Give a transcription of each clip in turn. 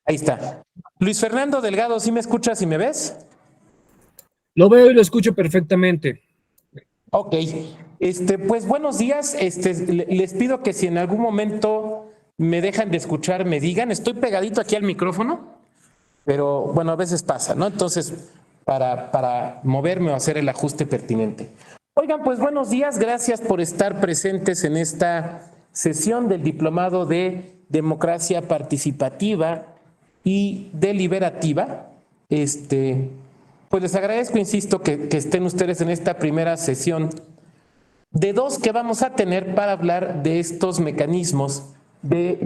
Ahí está. Luis Fernando Delgado, ¿sí me escuchas y me ves? Lo veo y lo escucho perfectamente. Ok. Pues buenos días. Les pido que si en algún momento me dejan de escuchar, me digan. Estoy pegadito aquí al micrófono, pero bueno, a veces pasa, ¿no? Entonces, para moverme o hacer el ajuste pertinente. Oigan, pues buenos días. Gracias por estar presentes en esta sesión del Diplomado de Democracia Participativa y Deliberativa. Pues les agradezco, insisto, que estén ustedes en esta primera sesión de dos que vamos a tener para hablar de estos mecanismos de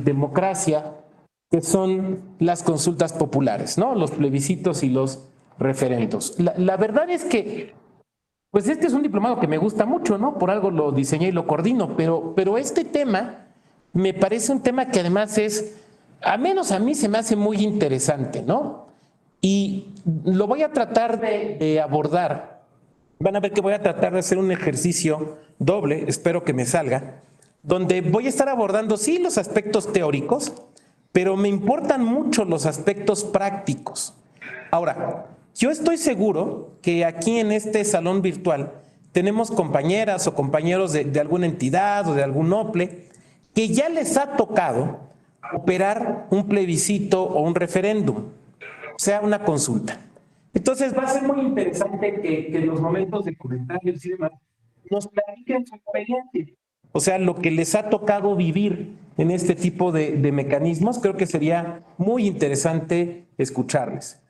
democracia que son las consultas populares, ¿no? Los plebiscitos y los referendos. La verdad es que, pues este es un diplomado que me gusta mucho, ¿no? Por algo lo diseñé y lo coordino, pero este tema me parece un tema que además es, a menos a mí se me hace muy interesante, ¿no? Y lo voy a tratar de abordar. Van a ver que voy a tratar de hacer un ejercicio doble, espero que me salga, donde voy a estar abordando, sí, los aspectos teóricos, pero me importan mucho los aspectos prácticos. Ahora, yo estoy seguro que aquí en este salón virtual tenemos compañeras o compañeros de alguna entidad o de algún OPLE que ya les ha tocado operar un plebiscito o un referéndum, o sea, una consulta. Entonces va a ser muy interesante que en los momentos de comentarios y demás nos platiquen su experiencia. O sea, lo que les ha tocado vivir en este tipo de mecanismos, creo que sería muy interesante escucharles.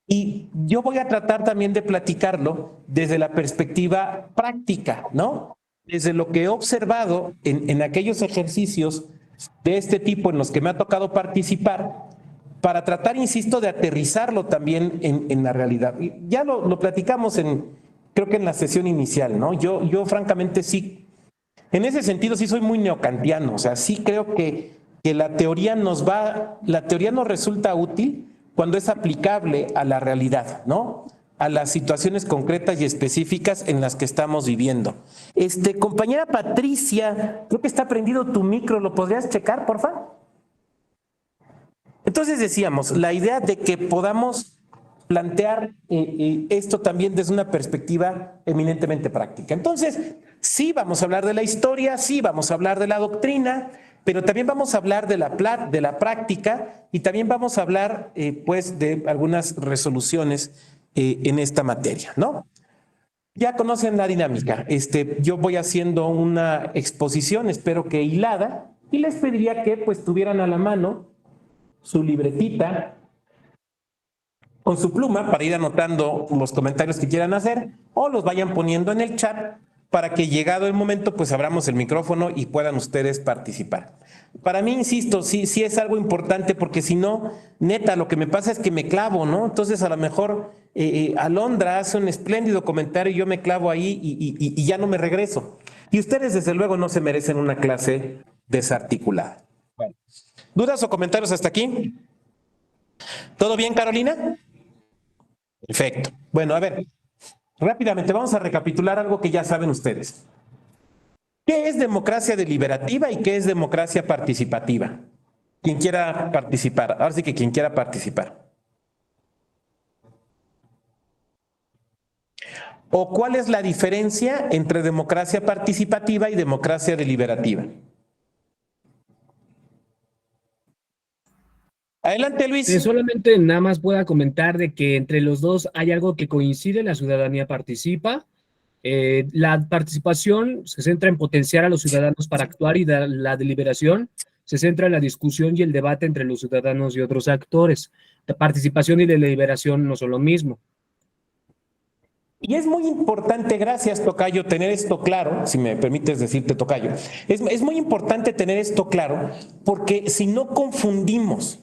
Y yo voy a tratar también de platicarlo desde la perspectiva práctica, ¿no? Desde lo que he observado en aquellos ejercicios de este tipo en los que me ha tocado participar, para tratar, insisto, de aterrizarlo también en la realidad. Ya lo platicamos creo que en la sesión inicial, ¿no? Yo francamente sí, en ese sentido sí soy muy neocantiano, o sea, sí creo que la teoría nos resulta útil cuando es aplicable a la realidad, ¿no? A las situaciones concretas y específicas en las que estamos viviendo. Compañera Patricia, creo que está prendido tu micro, ¿lo podrías checar, por favor? Entonces decíamos, la idea de que podamos plantear esto también desde una perspectiva eminentemente práctica. Entonces, sí vamos a hablar de la historia, sí vamos a hablar de la doctrina, pero también vamos a hablar de la práctica y también vamos a hablar pues de algunas resoluciones en esta materia, ¿no? Ya conocen la dinámica. Yo voy haciendo una exposición, espero que hilada, y les pediría que pues tuvieran a la mano su libretita con su pluma para ir anotando los comentarios que quieran hacer o los vayan poniendo en el chat para que llegado el momento pues abramos el micrófono y puedan ustedes participar. Para mí, insisto, sí es algo importante porque si no, neta, lo que me pasa es que me clavo, ¿no? Entonces a lo mejor Alondra hace un espléndido comentario y yo me clavo ahí y ya no me regreso. Y ustedes desde luego no se merecen una clase desarticulada. Bueno, ¿dudas o comentarios hasta aquí? ¿Todo bien, Carolina? Perfecto. Bueno, a ver, rápidamente vamos a recapitular algo que ya saben ustedes. ¿Qué es democracia deliberativa y qué es democracia participativa? Quien quiera participar, ahora sí que quien quiera participar. ¿O cuál es la diferencia entre democracia participativa y democracia deliberativa? Adelante, Luis. Solamente nada más pueda comentar de que entre los dos hay algo que coincide, la ciudadanía participa. La participación se centra en potenciar a los ciudadanos para actuar y la deliberación se centra en la discusión y el debate entre los ciudadanos y otros actores. La participación y la deliberación no son lo mismo. Y es muy importante, gracias Tocayo, tener esto claro, si me permites decirte Tocayo, es muy importante tener esto claro porque si no confundimos,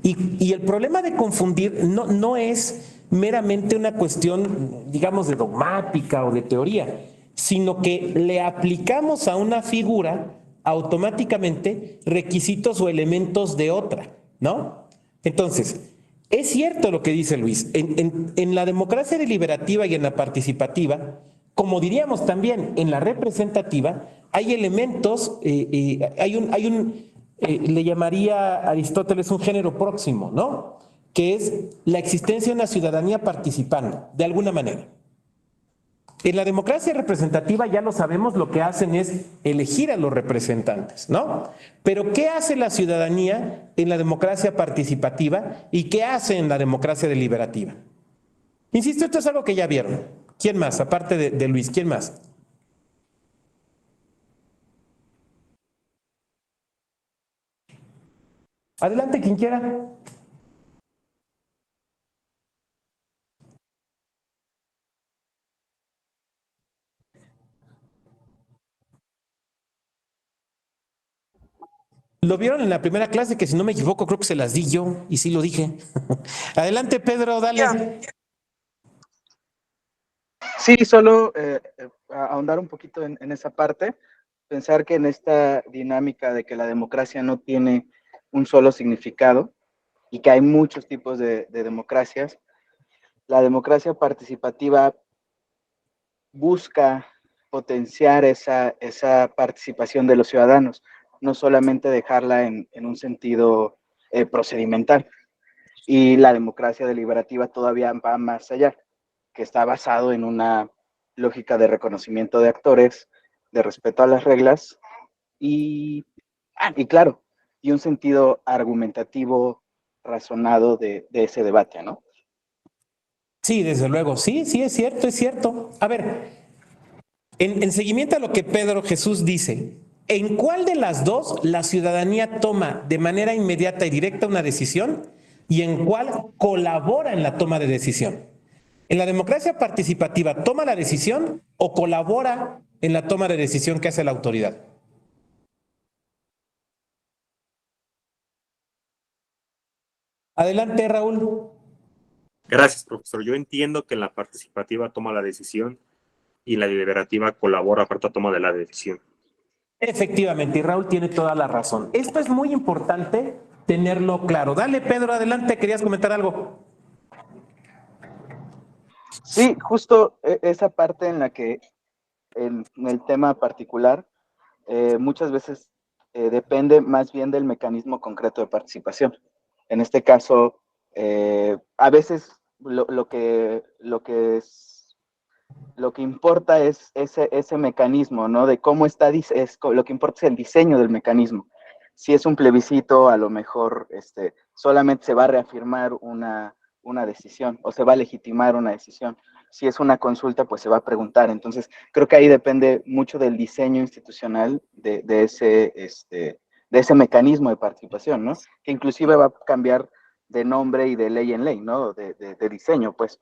y el problema de confundir no es meramente una cuestión, digamos, de dogmática o de teoría, sino que le aplicamos a una figura automáticamente requisitos o elementos de otra, ¿no? Entonces, es cierto lo que dice Luis. En la democracia deliberativa y en la participativa, como diríamos también en la representativa, hay elementos, le llamaría a Aristóteles un género próximo, ¿no? Que es la existencia de una ciudadanía participando, de alguna manera. En la democracia representativa, ya lo sabemos, lo que hacen es elegir a los representantes, ¿no? Pero ¿qué hace la ciudadanía en la democracia participativa y qué hace en la democracia deliberativa? Insisto, esto es algo que ya vieron. ¿Quién más? Aparte de Luis, ¿quién más? Adelante, quien quiera. Lo vieron en la primera clase, que si no me equivoco, creo que se las di yo, y sí lo dije. Adelante, Pedro, dale. Sí, solo ahondar un poquito en esa parte, pensar que en esta dinámica de que la democracia no tiene un solo significado y que hay muchos tipos de democracias, la democracia participativa busca potenciar esa participación de los ciudadanos, no solamente dejarla en un sentido procedimental. Y la democracia deliberativa todavía va más allá, que está basado en una lógica de reconocimiento de actores, de respeto a las reglas y claro, y un sentido argumentativo razonado de ese debate, ¿no? Sí, desde luego, sí, sí, es cierto, es cierto. A ver, en seguimiento a lo que Pedro Jesús dice, ¿en cuál de las dos la ciudadanía toma de manera inmediata y directa una decisión y en cuál colabora en la toma de decisión? ¿En la democracia participativa toma la decisión o colabora en la toma de decisión que hace la autoridad? Adelante, Raúl. Gracias, profesor. Yo entiendo que la participativa toma la decisión y la deliberativa colabora para la toma de la decisión. Efectivamente, y Raúl tiene toda la razón. Esto es muy importante tenerlo claro. Dale, Pedro, adelante, querías comentar algo. Sí, justo esa parte en la que en el tema particular muchas veces depende más bien del mecanismo concreto de participación. En este caso, a veces lo que importa es ese mecanismo, ¿no? De cómo está, lo que importa es el diseño del mecanismo. Si es un plebiscito, a lo mejor solamente se va a reafirmar una decisión o se va a legitimar una decisión. Si es una consulta, pues se va a preguntar. Entonces, creo que ahí depende mucho del diseño institucional de ese mecanismo de participación, ¿no? Que inclusive va a cambiar de nombre y de ley en ley, ¿no? De diseño, pues.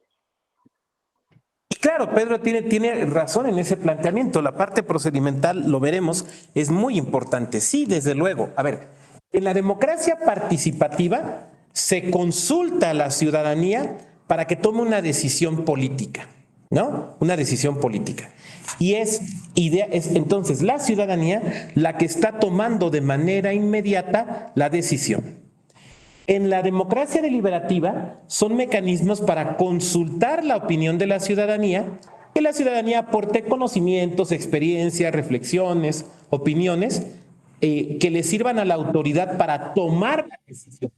Y claro, Pedro tiene razón en ese planteamiento. La parte procedimental, lo veremos, es muy importante. Sí, desde luego. A ver, en la democracia participativa se consulta a la ciudadanía para que tome una decisión política, ¿no? Una decisión política. Y es entonces la ciudadanía la que está tomando de manera inmediata la decisión. En la democracia deliberativa son mecanismos para consultar la opinión de la ciudadanía, que la ciudadanía aporte conocimientos, experiencias, reflexiones, opiniones que le sirvan a la autoridad para tomar la decisión.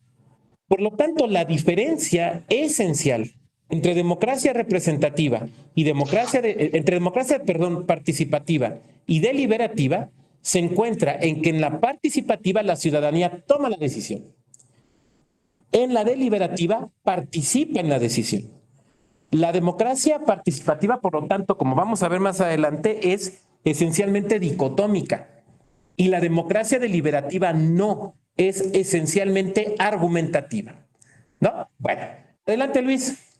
Por lo tanto, la diferencia esencial entre democracia representativa y participativa y deliberativa se encuentra en que en la participativa la ciudadanía toma la decisión. En la deliberativa participa en la decisión. La democracia participativa, por lo tanto, como vamos a ver más adelante, es esencialmente dicotómica. Y la democracia deliberativa no, es esencialmente argumentativa. ¿No? Bueno, adelante, Luis.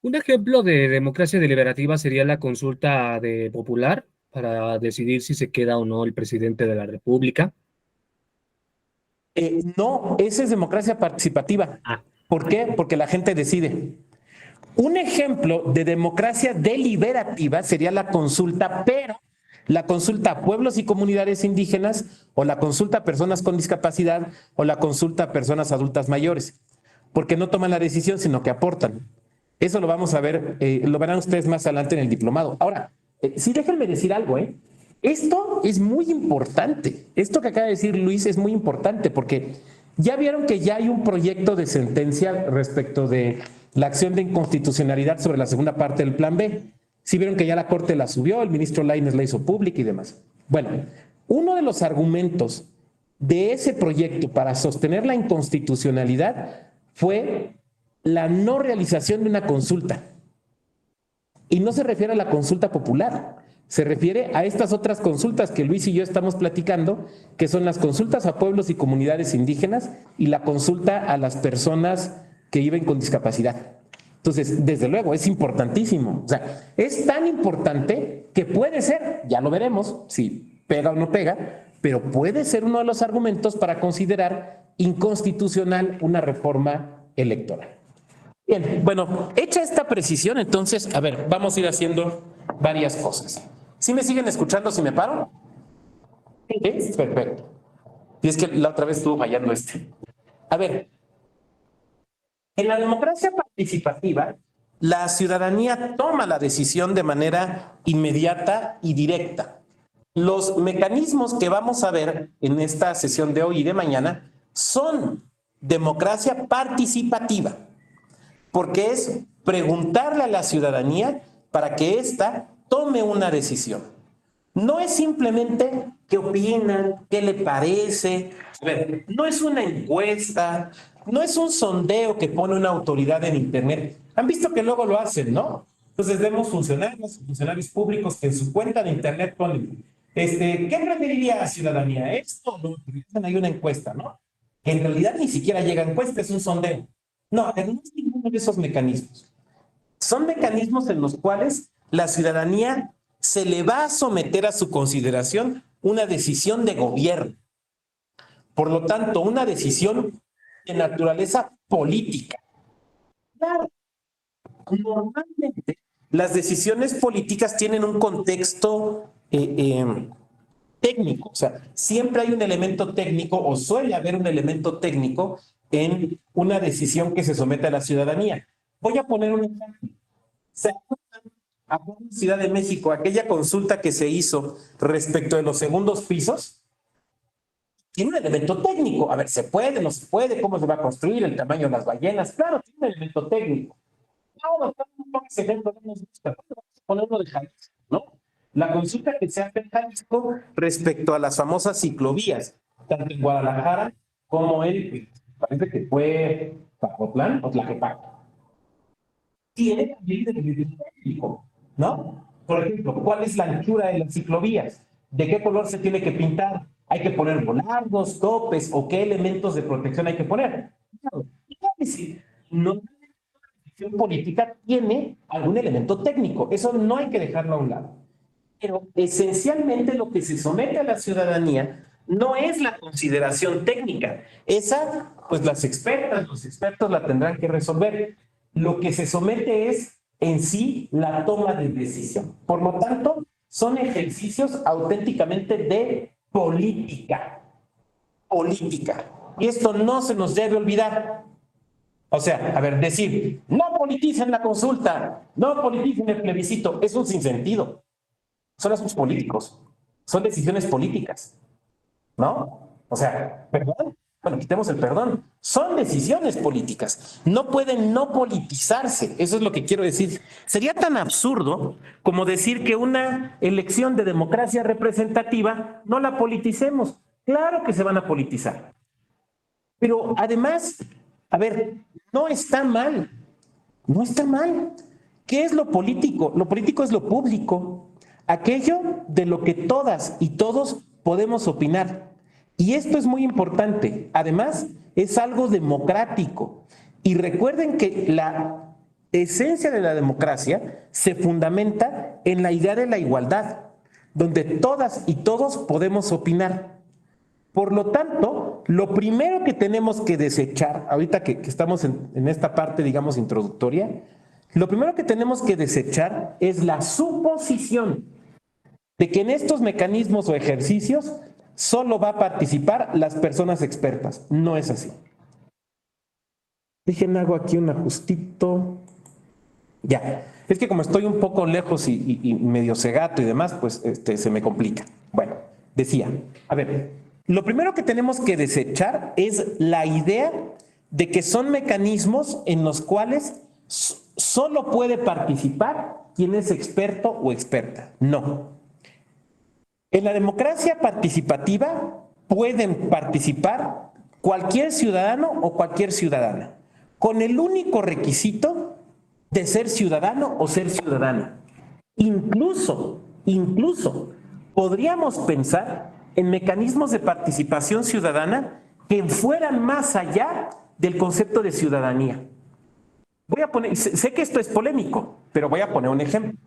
Un ejemplo de democracia deliberativa sería la consulta de popular para decidir si se queda o no el presidente de la República. No, esa es democracia participativa. Ah. ¿Por qué? Porque la gente decide. Un ejemplo de democracia deliberativa sería la consulta, pero la consulta a pueblos y comunidades indígenas o la consulta a personas con discapacidad o la consulta a personas adultas mayores, porque no toman la decisión, sino que aportan. Eso lo vamos a ver, lo verán ustedes más adelante en el diplomado. Ahora, sí déjenme decir algo, Esto es muy importante. Esto que acaba de decir Luis es muy importante porque ya vieron que ya hay un proyecto de sentencia respecto de la acción de inconstitucionalidad sobre la segunda parte del Plan B. Sí vieron que ya la Corte la subió, el ministro Lainez la hizo pública y demás. Bueno, uno de los argumentos de ese proyecto para sostener la inconstitucionalidad fue la no realización de una consulta. Y no se refiere a la consulta popular, se refiere a estas otras consultas que Luis y yo estamos platicando, que son las consultas a pueblos y comunidades indígenas y la consulta a las personas que viven con discapacidad. Entonces, desde luego, es importantísimo. O sea, es tan importante que puede ser, ya lo veremos, si pega o no pega, pero puede ser uno de los argumentos para considerar inconstitucional una reforma electoral. Bien, bueno, hecha esta precisión, entonces, a ver, vamos a ir haciendo varias cosas. ¿Sí me siguen escuchando si me paro? Sí, perfecto. Y es que la otra vez estuvo fallando este. A ver, en la democracia participativa, la ciudadanía toma la decisión de manera inmediata y directa. Los mecanismos que vamos a ver en esta sesión de hoy y de mañana son democracia participativa, porque es preguntarle a la ciudadanía para que ésta tome una decisión. No es simplemente qué opinan, qué le parece. A ver, no es una encuesta, no es un sondeo que pone una autoridad en Internet. Han visto que luego lo hacen, ¿no? Entonces vemos funcionarios públicos que en su cuenta de Internet ponen, ¿qué preferiría la ciudadanía? ¿Esto o lo otro? Hay una encuesta, ¿no? Que en realidad ni siquiera llega a encuesta, es un sondeo. No es ninguno de esos mecanismos. Son mecanismos en los cuales la ciudadanía se le va a someter a su consideración una decisión de gobierno. Por lo tanto, una decisión de naturaleza política. Claro, normalmente las decisiones políticas tienen un contexto técnico, o sea, siempre hay un elemento técnico o suele haber un elemento técnico en una decisión que se somete a la ciudadanía. Voy a poner un ejemplo. ¿Se acuerdan acá en Ciudad de México aquella consulta que se hizo respecto de los segundos pisos? Tiene un elemento técnico. A ver, ¿se puede, no se puede? ¿Cómo se va a construir? ¿El tamaño de las ballenas? Claro, tiene un elemento técnico. Claro, ese ejemplo no nos gusta. Vamos a ponerlo de Jalisco, ¿no? La consulta que se hace en Jalisco respecto a las famosas ciclovías, tanto en Guadalajara como en, parece que fue Zapotlán o Tlaquepaque. Tiene también un elemento técnico, ¿no? Por ejemplo, ¿cuál es la anchura de las ciclovías? ¿De qué color se tiene que pintar? ¿Hay que poner volardos, topes o qué elementos de protección hay que poner? Claro, no, la decisión política tiene algún elemento técnico, eso no hay que dejarlo a un lado. Pero esencialmente lo que se somete a la ciudadanía no es la consideración técnica. Esa, pues los expertos la tendrán que resolver. Lo que se somete es en sí la toma de decisión. Por lo tanto, son ejercicios auténticamente de política. Política. Y esto no se nos debe olvidar. O sea, a ver, decir, no politicen la consulta, no politicen el plebiscito, es un sinsentido. Son asuntos políticos, son decisiones políticas, ¿no? O sea, perdón, bueno, quitemos el perdón, son decisiones políticas, no pueden no politizarse, eso es lo que quiero decir. Sería tan absurdo como decir que una elección de democracia representativa no la politicemos. Claro que se van a politizar. Pero además, a ver, no está mal, no está mal. ¿Qué es lo político? Lo político es lo público. Aquello de lo que todas y todos podemos opinar. Y esto es muy importante. Además, es algo democrático. Y recuerden que la esencia de la democracia se fundamenta en la idea de la igualdad, donde todas y todos podemos opinar. Por lo tanto, lo primero que tenemos que desechar, ahorita que estamos en esta parte, digamos, introductoria, lo primero que tenemos que desechar es la suposición de que en estos mecanismos o ejercicios solo va a participar las personas expertas. No es así. Déjenme hago aquí un ajustito. Ya, es que como estoy un poco lejos y medio cegato y demás, pues se me complica. Bueno, decía, a ver, lo primero que tenemos que desechar es la idea de que son mecanismos en los cuales solo puede participar quien es experto o experta. No. En la democracia participativa pueden participar cualquier ciudadano o cualquier ciudadana, con el único requisito de ser ciudadano o ser ciudadana. Incluso podríamos pensar en mecanismos de participación ciudadana que fueran más allá del concepto de ciudadanía. Voy a poner, sé que esto es polémico, pero voy a poner un ejemplo.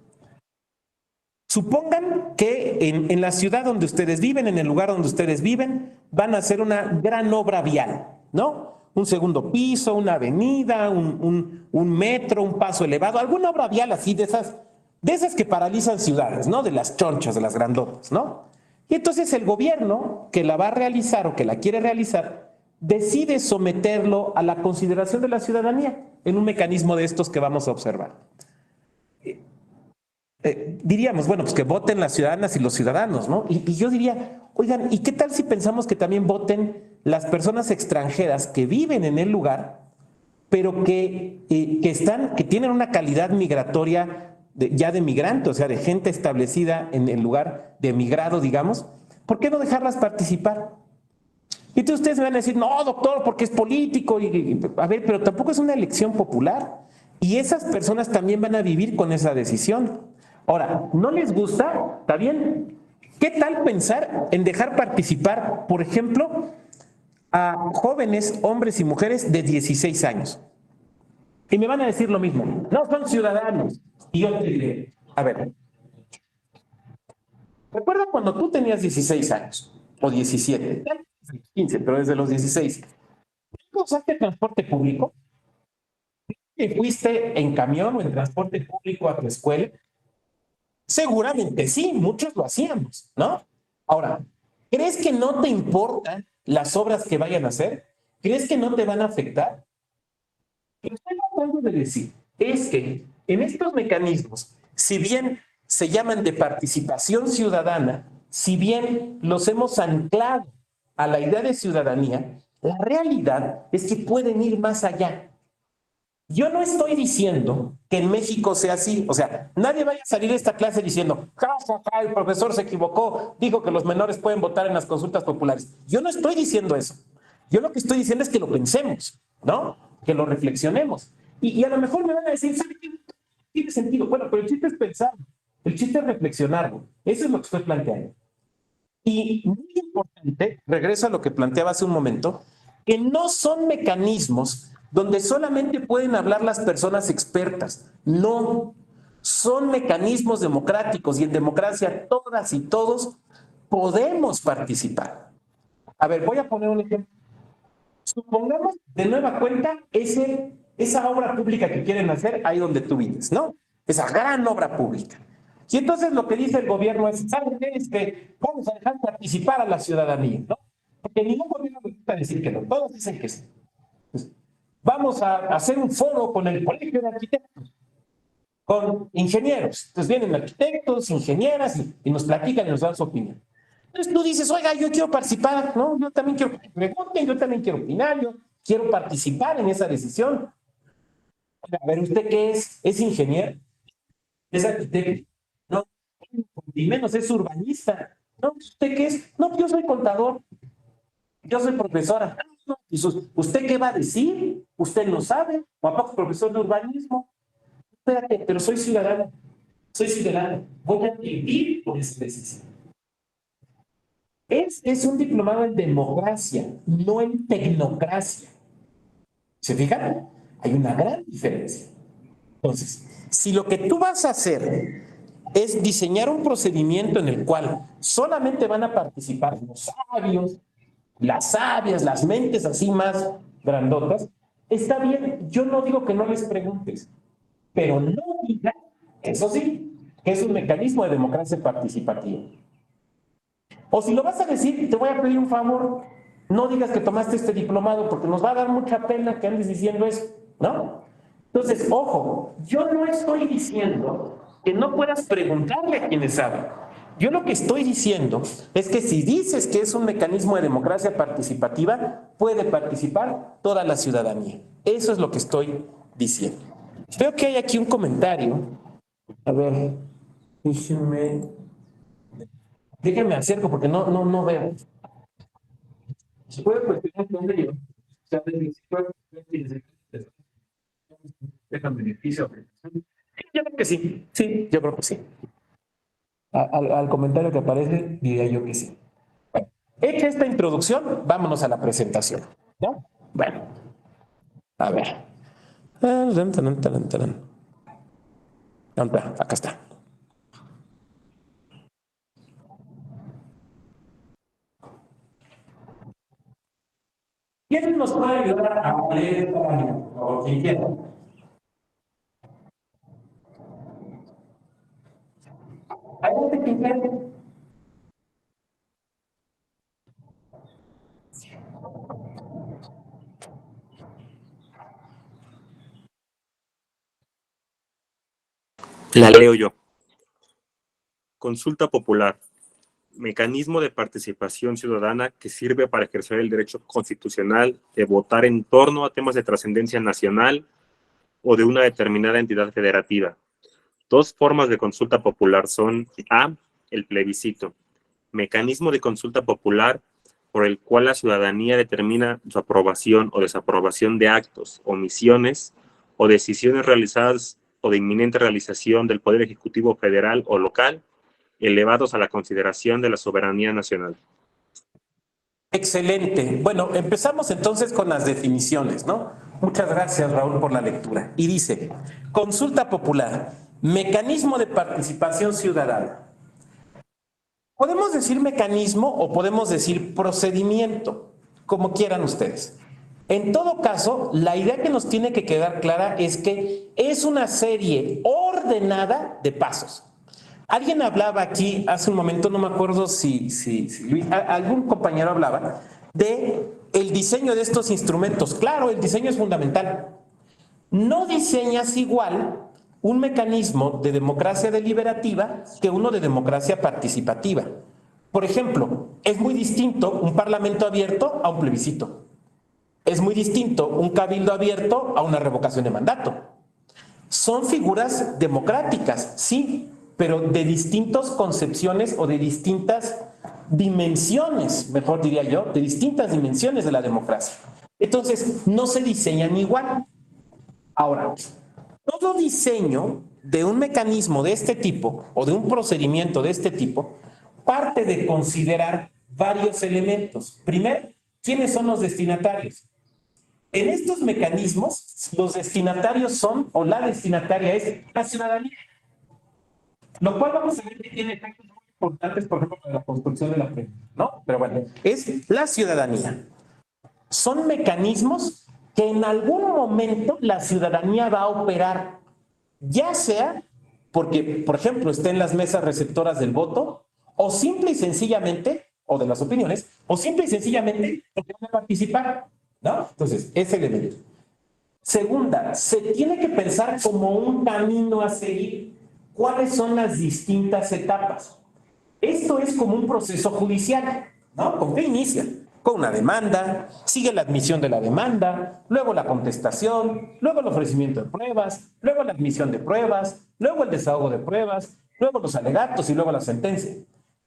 Supongan que en la ciudad donde ustedes viven, en el lugar donde ustedes viven, van a hacer una gran obra vial, ¿no? Un segundo piso, una avenida, un metro, un paso elevado, alguna obra vial así de esas que paralizan ciudades, ¿no? De las chonchas, de las grandotas, ¿no? Y entonces el gobierno que la va a realizar o que la quiere realizar decide someterlo a la consideración de la ciudadanía en un mecanismo de estos que vamos a observar. Diríamos, bueno, pues que voten las ciudadanas y los ciudadanos, ¿no? Y yo diría, oigan, ¿y qué tal si pensamos que también voten las personas extranjeras que viven en el lugar, pero que tienen una calidad migratoria ya de migrante, o sea, de gente establecida en el lugar de migrado, digamos? ¿Por qué no dejarlas participar? Y entonces ustedes me van a decir, no, doctor, porque es político. A ver, pero tampoco es una elección popular. Y esas personas también van a vivir con esa decisión. Ahora, ¿no les gusta? ¿Está bien? ¿Qué tal pensar en dejar participar, por ejemplo, a jóvenes, hombres y mujeres de 16 años? Y me van a decir lo mismo. No, son ciudadanos. Y yo te diré, a ver, recuerda cuando tú tenías 16 años, o 17, 15, pero desde los 16. ¿Tú usaste transporte público? ¿Y fuiste en camión o en transporte público a tu escuela? Seguramente sí, muchos lo hacíamos, ¿no? Ahora, ¿crees que no te importan las obras que vayan a hacer? ¿Crees que no te van a afectar? Lo que estoy tratando de decir es que en estos mecanismos, si bien se llaman de participación ciudadana, si bien los hemos anclado a la idea de ciudadanía, la realidad es que pueden ir más allá. Yo no estoy diciendo que en México sea así, o sea, nadie vaya a salir de esta clase diciendo, el profesor se equivocó, dijo que los menores pueden votar en las consultas populares. Yo no estoy diciendo eso. Yo lo que estoy diciendo es que lo pensemos, ¿no? Que lo reflexionemos. Y a lo mejor me van a decir, ¿sabe qué? Tiene sentido. Bueno, pero el chiste es pensarlo, el chiste es reflexionarlo. Eso es lo que estoy planteando. Y muy importante, regreso a lo que planteaba hace un momento, que no son mecanismos donde solamente pueden hablar las personas expertas. No, son mecanismos democráticos y en democracia todas y todos podemos participar. A ver, voy a poner un ejemplo. Supongamos de nueva cuenta esa obra pública que quieren hacer ahí donde tú vives, ¿no? Esa gran obra pública. Y entonces lo que dice el gobierno es, ¿saben qué? Es que vamos a dejar participar a la ciudadanía, ¿no? Porque ningún gobierno me gusta decir que no, todos dicen que sí. Vamos a hacer un foro con el colegio de arquitectos, con ingenieros. Entonces vienen arquitectos, ingenieras y nos platican y nos dan su opinión. Entonces tú dices, oiga, yo quiero participar, ¿no? Yo también quiero que me pregunten, yo también quiero opinar, yo quiero participar en esa decisión. A ver, ¿usted qué es? ¿Es ingeniero? ¿Es arquitecto? No, y menos es urbanista. No, ¿usted qué es? No, yo soy contador, yo soy profesora. ¿Usted qué va a decir? ¿Usted no sabe? ¿O a poco profesor de urbanismo? Espérate, pero soy ciudadano. Soy ciudadano. Voy a vivir por esa decisión. Es un diplomado en democracia, no en tecnocracia. ¿Se fijan? Hay una gran diferencia. Entonces, si lo que tú vas a hacer es diseñar un procedimiento en el cual solamente van a participar los sabios, las sabias, las mentes así más grandotas, está bien, yo no digo que no les preguntes, pero no digas, eso sí, que es un mecanismo de democracia participativa. O si lo vas a decir, te voy a pedir un favor, no digas que tomaste este diplomado porque nos va a dar mucha pena que andes diciendo eso, ¿no? Entonces, ojo, yo no estoy diciendo que no puedas preguntarle a quienes saben. Yo lo que estoy diciendo es que si dices que es un mecanismo de democracia participativa, puede participar toda la ciudadanía. Eso es lo que estoy diciendo. Veo que hay aquí un comentario. A ver, déjenme acerco porque no veo. ¿Se puede cuestionar dónde yo? O sea, dejan beneficio. Yo creo que sí. Sí, yo creo que sí. Al comentario que aparece, diría yo que sí. Bueno, hecha esta introducción, vámonos a la presentación. ¿No? Bueno, a ver. ¿Dónde está? Acá está. ¿Quién nos puede ayudar a leer esta página? O quien quiera. ¿Hay gente que quiere? La leo yo. Consulta popular. Mecanismo de participación ciudadana que sirve para ejercer el derecho constitucional de votar en torno a temas de trascendencia nacional o de una determinada entidad federativa. Dos formas de consulta popular son A, el plebiscito, mecanismo de consulta popular por el cual la ciudadanía determina su aprobación o desaprobación de actos, omisiones o decisiones realizadas o de inminente realización del Poder Ejecutivo federal o local, elevados a la consideración de la soberanía nacional. Excelente. Bueno, empezamos entonces con las definiciones, ¿no? Muchas gracias, Raúl, por la lectura. Y dice, consulta popular, mecanismo de participación ciudadana. Podemos decir mecanismo o podemos decir procedimiento, como quieran ustedes. En todo caso, la idea que nos tiene que quedar clara es que es una serie ordenada de pasos. Alguien hablaba aquí hace un momento, no me acuerdo si algún compañero hablaba de el diseño de estos instrumentos. Claro, el diseño es fundamental. No diseñas igual un mecanismo de democracia deliberativa que uno de democracia participativa. Por ejemplo, es muy distinto un parlamento abierto a un plebiscito. Es muy distinto un cabildo abierto a una revocación de mandato. Son figuras democráticas, sí, pero de distintas concepciones o de distintas dimensiones, mejor diría yo, de distintas dimensiones de la democracia. Entonces, no se diseñan igual. Ahora, todo diseño de un mecanismo de este tipo o de un procedimiento de este tipo parte de considerar varios elementos. Primero, ¿quiénes son los destinatarios? En estos mecanismos, los destinatarios son, o la destinataria es la ciudadanía. Lo cual vamos a ver que tiene efectos muy importantes, por ejemplo, en la construcción de la pregunta, ¿no? Pero bueno, es la ciudadanía. Son mecanismos que en algún momento la ciudadanía va a operar, ya sea porque, por ejemplo, esté en las mesas receptoras del voto, o simple y sencillamente, o de las opiniones, o simple y sencillamente porque van a participar, ¿no? Entonces, ese elemento. Segunda, se tiene que pensar como un camino a seguir. ¿Cuáles son las distintas etapas? Esto es como un proceso judicial, ¿no? ¿Con qué inicia? Con una demanda, sigue la admisión de la demanda, luego la contestación, luego el ofrecimiento de pruebas, luego la admisión de pruebas, luego el desahogo de pruebas, luego los alegatos y luego la sentencia.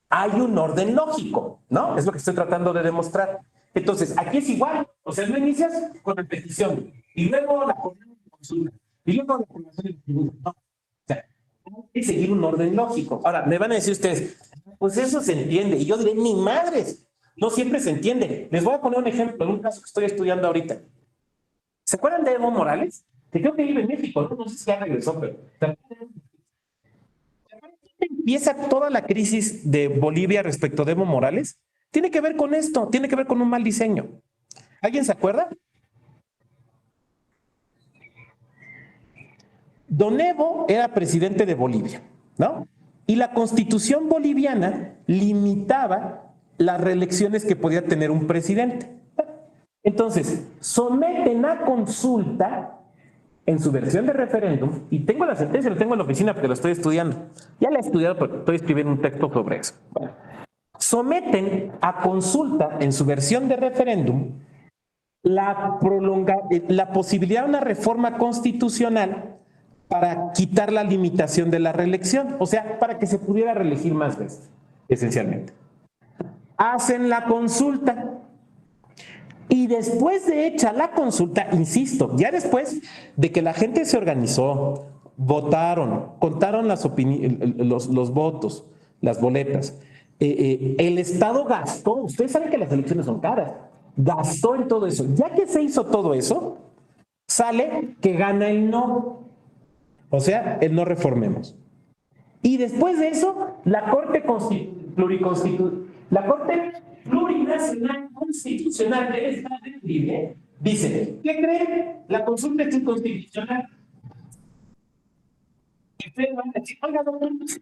Hay un orden lógico, ¿no? Es lo que estoy tratando de demostrar. Entonces, aquí es igual. O sea, no inicias con la petición y luego la consulta y luego la aprobación del tribunal. No. O sea, hay que seguir un orden lógico. Ahora, me van a decir ustedes, pues eso se entiende. Y yo diré, ni madres, no siempre se entiende. Les voy a poner un ejemplo, en un caso que estoy estudiando ahorita. ¿Se acuerdan de Evo Morales? Que creo que vive en México, no sé si ya regresó, pero... Empieza toda la crisis de Bolivia respecto de Evo Morales. Tiene que ver con esto, tiene que ver con un mal diseño. ¿Alguien se acuerda? Don Evo era presidente de Bolivia, ¿no? Y la constitución boliviana limitaba las reelecciones que podía tener un presidente. Entonces, someten a consulta en su versión de referéndum, y tengo la sentencia, lo tengo en la oficina porque lo estoy estudiando. Ya la he estudiado, pero estoy escribiendo un texto sobre eso. Bueno, someten a consulta en su versión de referéndum la posibilidad de una reforma constitucional para quitar la limitación de la reelección, o sea, para que se pudiera reelegir más veces, esencialmente. Hacen la consulta y después de hecha la consulta, insisto, ya después de que la gente se organizó, votaron, contaron los votos, las boletas, el Estado gastó, ustedes saben que las elecciones son caras, gastó en todo eso. Ya que se hizo todo eso, sale que gana el no, o sea, el no reformemos. Y después de eso, la Corte Plurinacional Constitucional del Estado Libre dice, ¿qué creen? La consulta es inconstitucional. Y ustedes van a decir, oiga,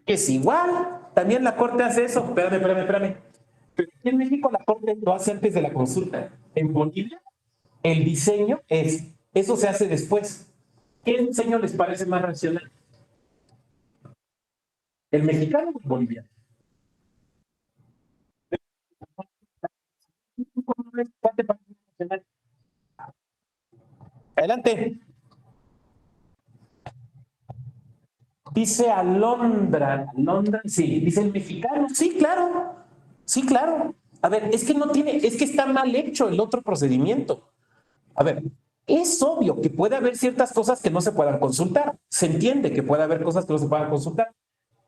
que es igual, también la Corte hace eso. Espérame. Pero aquí en México la Corte lo hace antes de la consulta. En Bolivia, el diseño eso se hace después. ¿Qué diseño les parece más racional? ¿El mexicano o el boliviano? ¿Cuál te parece más racional? Adelante. Dice Alondra, sí, dice el mexicano, sí, claro. A ver, es que está mal hecho el otro procedimiento. A ver, es obvio que puede haber ciertas cosas que no se puedan consultar. Se entiende que puede haber cosas que no se puedan consultar.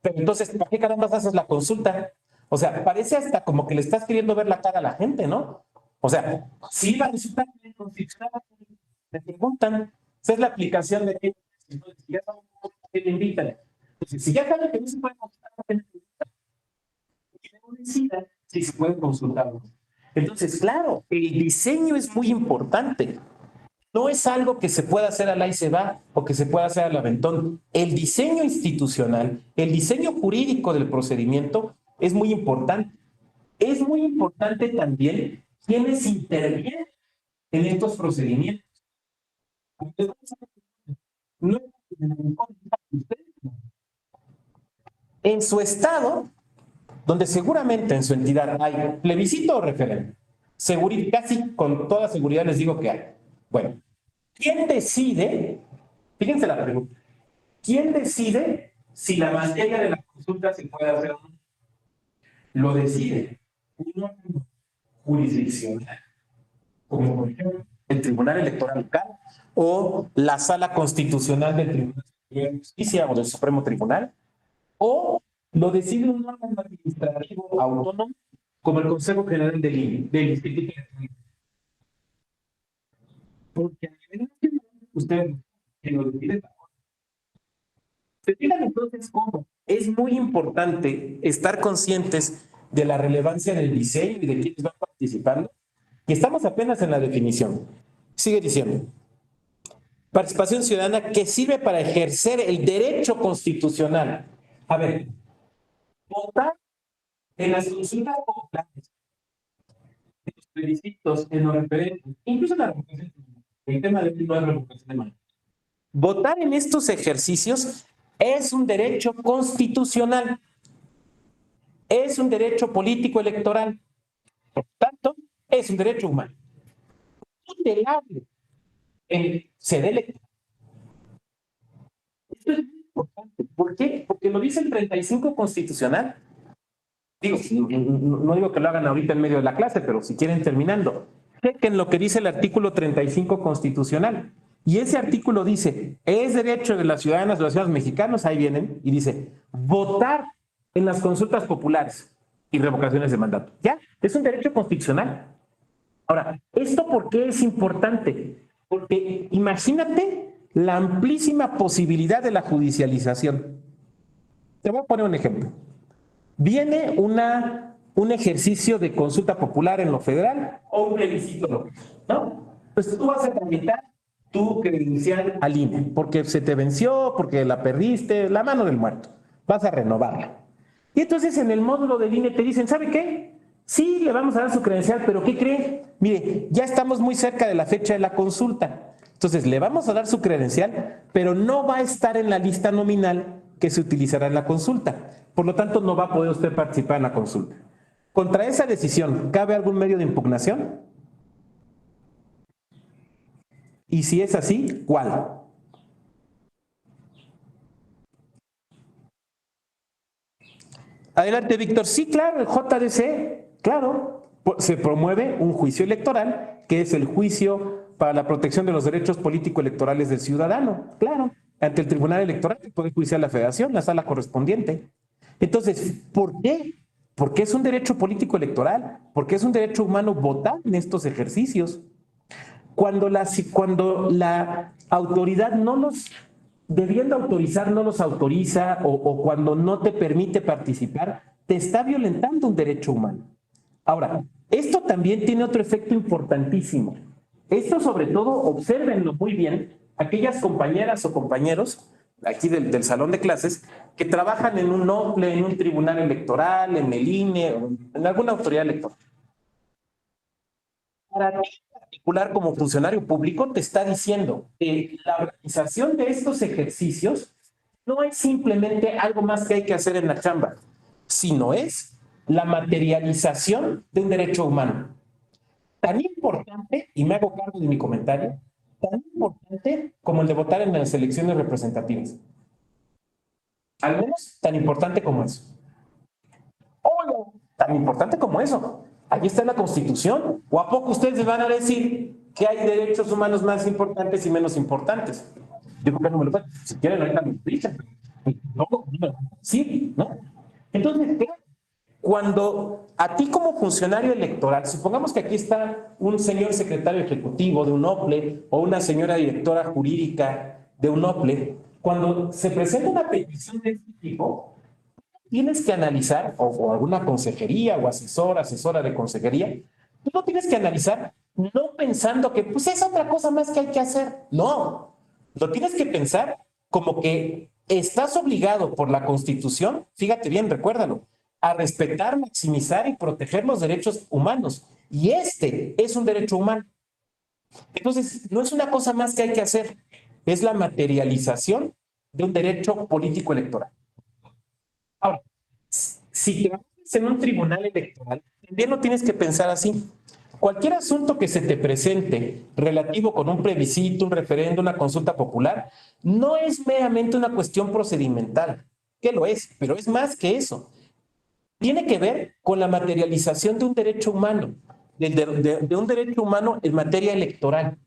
Pero entonces, ¿para qué carambas haces la consulta? O sea, parece hasta como que le estás queriendo ver la cara a la gente, ¿no? O sea, si la consulta te preguntan, esa es la aplicación de que ya saben que le invitan. Entonces, si ya saben que no se puede consultar, no decidan si se puede consultar. Entonces, claro, el diseño es muy importante. No es algo que se pueda hacer al ahí se va o que se pueda hacer al aventón. El diseño institucional, el diseño jurídico del procedimiento es muy importante. Es muy importante también quienes intervienen en estos procedimientos. No, en su estado, donde seguramente en su entidad hay plebiscito o referéndum, casi con toda seguridad les digo que hay. Bueno, ¿quién decide? Fíjense la pregunta. ¿Quién decide si la materia de la consulta se puede hacer o no? Lo decide un órgano jurisdiccional, como por ejemplo el Tribunal Electoral Local o la Sala Constitucional del Tribunal de Justicia o del Supremo Tribunal, o lo decide un órgano administrativo autónomo como el Consejo General del Instituto Electoral. Porque a nivel nacional, ustedes lo deciden. ¿Se fijan entonces cómo? Es muy importante estar conscientes de la relevancia del diseño y de quiénes van participando. Y estamos apenas en la definición. Sigue diciendo. Participación ciudadana que sirve para ejercer el derecho constitucional. A ver, votar en las consultas populares, en los plebiscitos, en los referéndums, incluso en la revocación. El tema de no es revocación de mano. Votar en estos ejercicios es un derecho constitucional, es un derecho político electoral, por tanto, es un derecho humano. Tutelable en sede electoral. Esto es muy importante. ¿Por qué? Porque lo dice el 35 constitucional. Digo, no digo que lo hagan ahorita en medio de la clase, pero si quieren terminando, chequen lo que dice el artículo 35 constitucional. Y ese artículo dice, es derecho de las ciudadanas, de los ciudadanos mexicanos, ahí vienen, y dice, votar en las consultas populares y revocaciones de mandato. Ya, es un derecho constitucional. Ahora, ¿esto por qué es importante? Porque imagínate la amplísima posibilidad de la judicialización. Te voy a poner un ejemplo. Viene un ejercicio de consulta popular en lo federal o un plebiscito local, ¿no? Pues tú vas a tramitar tu credencial al INE, porque se te venció, porque la perdiste, la mano del muerto. Vas a renovarla. Y entonces en el módulo del INE te dicen, ¿sabe qué? Sí, le vamos a dar su credencial, pero ¿qué cree? Mire, ya estamos muy cerca de la fecha de la consulta. Entonces, le vamos a dar su credencial, pero no va a estar en la lista nominal que se utilizará en la consulta. Por lo tanto, no va a poder usted participar en la consulta. Contra esa decisión, ¿cabe algún medio de impugnación? Y si es así, ¿cuál? Adelante, Víctor. Sí, claro, el JDC, claro, se promueve un juicio electoral, que es el juicio para la protección de los derechos político-electorales del ciudadano, claro, ante el Tribunal Electoral, el Poder Judicial de la Federación, la sala correspondiente. Entonces, ¿por qué? Porque es un derecho político-electoral, porque es un derecho humano votar en estos ejercicios. Cuando la autoridad no los, debiendo autorizar, no los autoriza o cuando no te permite participar, te está violentando un derecho humano. Ahora, esto también tiene otro efecto importantísimo. Esto sobre todo, obsérvenlo muy bien, aquellas compañeras o compañeros aquí del salón de clases que trabajan en un OPLE, en un tribunal electoral, en el INE, en alguna autoridad electoral. Para ti en particular como funcionario público te está diciendo que la organización de estos ejercicios no es simplemente algo más que hay que hacer en la chamba, sino es la materialización de un derecho humano. Tan importante, y me hago cargo de mi comentario, tan importante como el de votar en las elecciones representativas. Al menos tan importante como eso. O tan importante como eso. Aquí está la Constitución. ¿O a poco ustedes me van a decir que hay derechos humanos más importantes y menos importantes? Yo creo que no me lo pueden. Si quieren, ahorita me lo dicen. No, sí, ¿no? Entonces, cuando a ti como funcionario electoral, supongamos que aquí está un señor secretario ejecutivo de un OPLE o una señora directora jurídica de un OPLE, cuando se presenta una petición de este tipo, tienes que analizar, o alguna consejería o asesora de consejería, tú lo tienes que analizar no pensando que pues es otra cosa más que hay que hacer. No, lo tienes que pensar como que estás obligado por la Constitución, fíjate bien, recuérdalo, a respetar, maximizar y proteger los derechos humanos. Y este es un derecho humano. Entonces, no es una cosa más que hay que hacer, es la materialización de un derecho político electoral. Ahora, si trabajas en un tribunal electoral, también lo tienes que pensar así. Cualquier asunto que se te presente relativo con un plebiscito, un referendo, una consulta popular, no es meramente una cuestión procedimental, que lo es, pero es más que eso. Tiene que ver con la materialización de un derecho humano, de un derecho humano en materia electoral.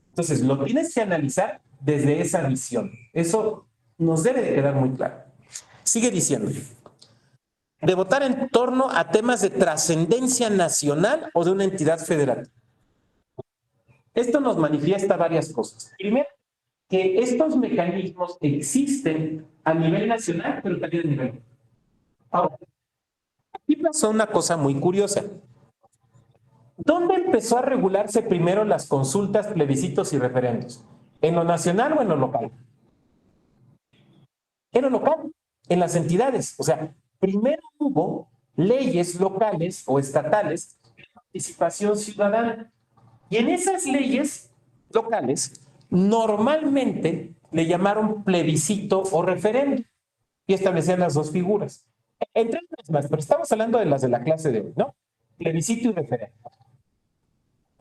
Entonces, lo tienes que analizar desde esa visión. Eso nos debe de quedar muy claro. Sigue diciendo, de votar en torno a temas de trascendencia nacional o de una entidad federal. Esto nos manifiesta varias cosas. Primero, que estos mecanismos existen a nivel nacional, pero también a nivel. Ahora, aquí pasó una cosa muy curiosa. ¿Dónde empezó a regularse primero las consultas, plebiscitos y referendos? ¿En lo nacional o en lo local? En lo local, en las entidades. O sea, primero hubo leyes locales o estatales de participación ciudadana. Y en esas leyes locales, normalmente le llamaron plebiscito o referendo y establecían las dos figuras. Entre otras más, pero estamos hablando de las de la clase de hoy, ¿no? Plebiscito y referendo.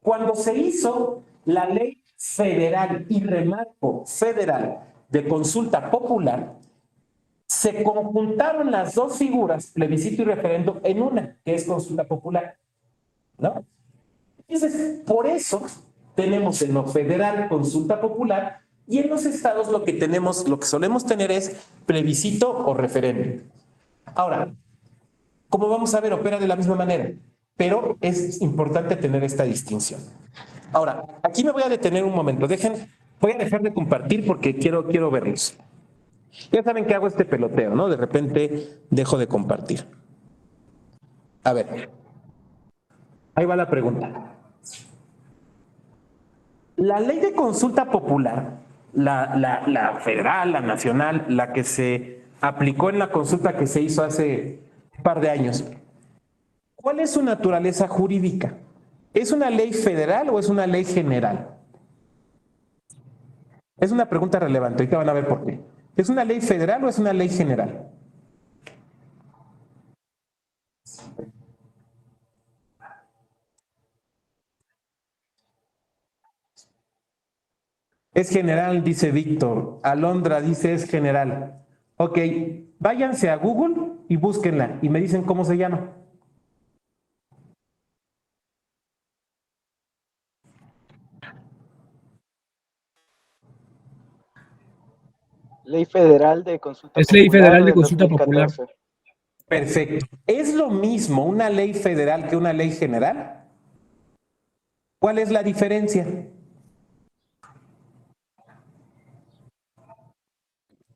Cuando se hizo la ley federal, y remarco federal, de consulta popular, se conjuntaron las dos figuras, plebiscito y referendo, en una, que es consulta popular, ¿no? Entonces, por eso tenemos en lo federal consulta popular y en los estados lo que tenemos, lo que solemos tener es plebiscito o referendo. Ahora, como vamos a ver, opera de la misma manera, pero es importante tener esta distinción. Ahora, aquí me voy a detener un momento. Voy a dejar de compartir porque quiero verlos. Ya saben que hago este peloteo, ¿no? De repente dejo de compartir. A ver, ahí va la pregunta. La ley de consulta popular, la federal, la nacional, la que se aplicó en la consulta que se hizo hace un par de años, ¿cuál es su naturaleza jurídica? ¿Es una ley federal o es una ley general? Es una pregunta relevante, ahorita van a ver por qué. ¿Es una ley federal o es una ley general? Es general, dice Víctor. Alondra dice es general. Ok, váyanse a Google y búsquenla y me dicen cómo se llama. Ley Federal de Consulta Es Ley Popular Federal de del Consulta Popular. 2014. Perfecto. ¿Es lo mismo una ley federal que una ley general? ¿Cuál es la diferencia?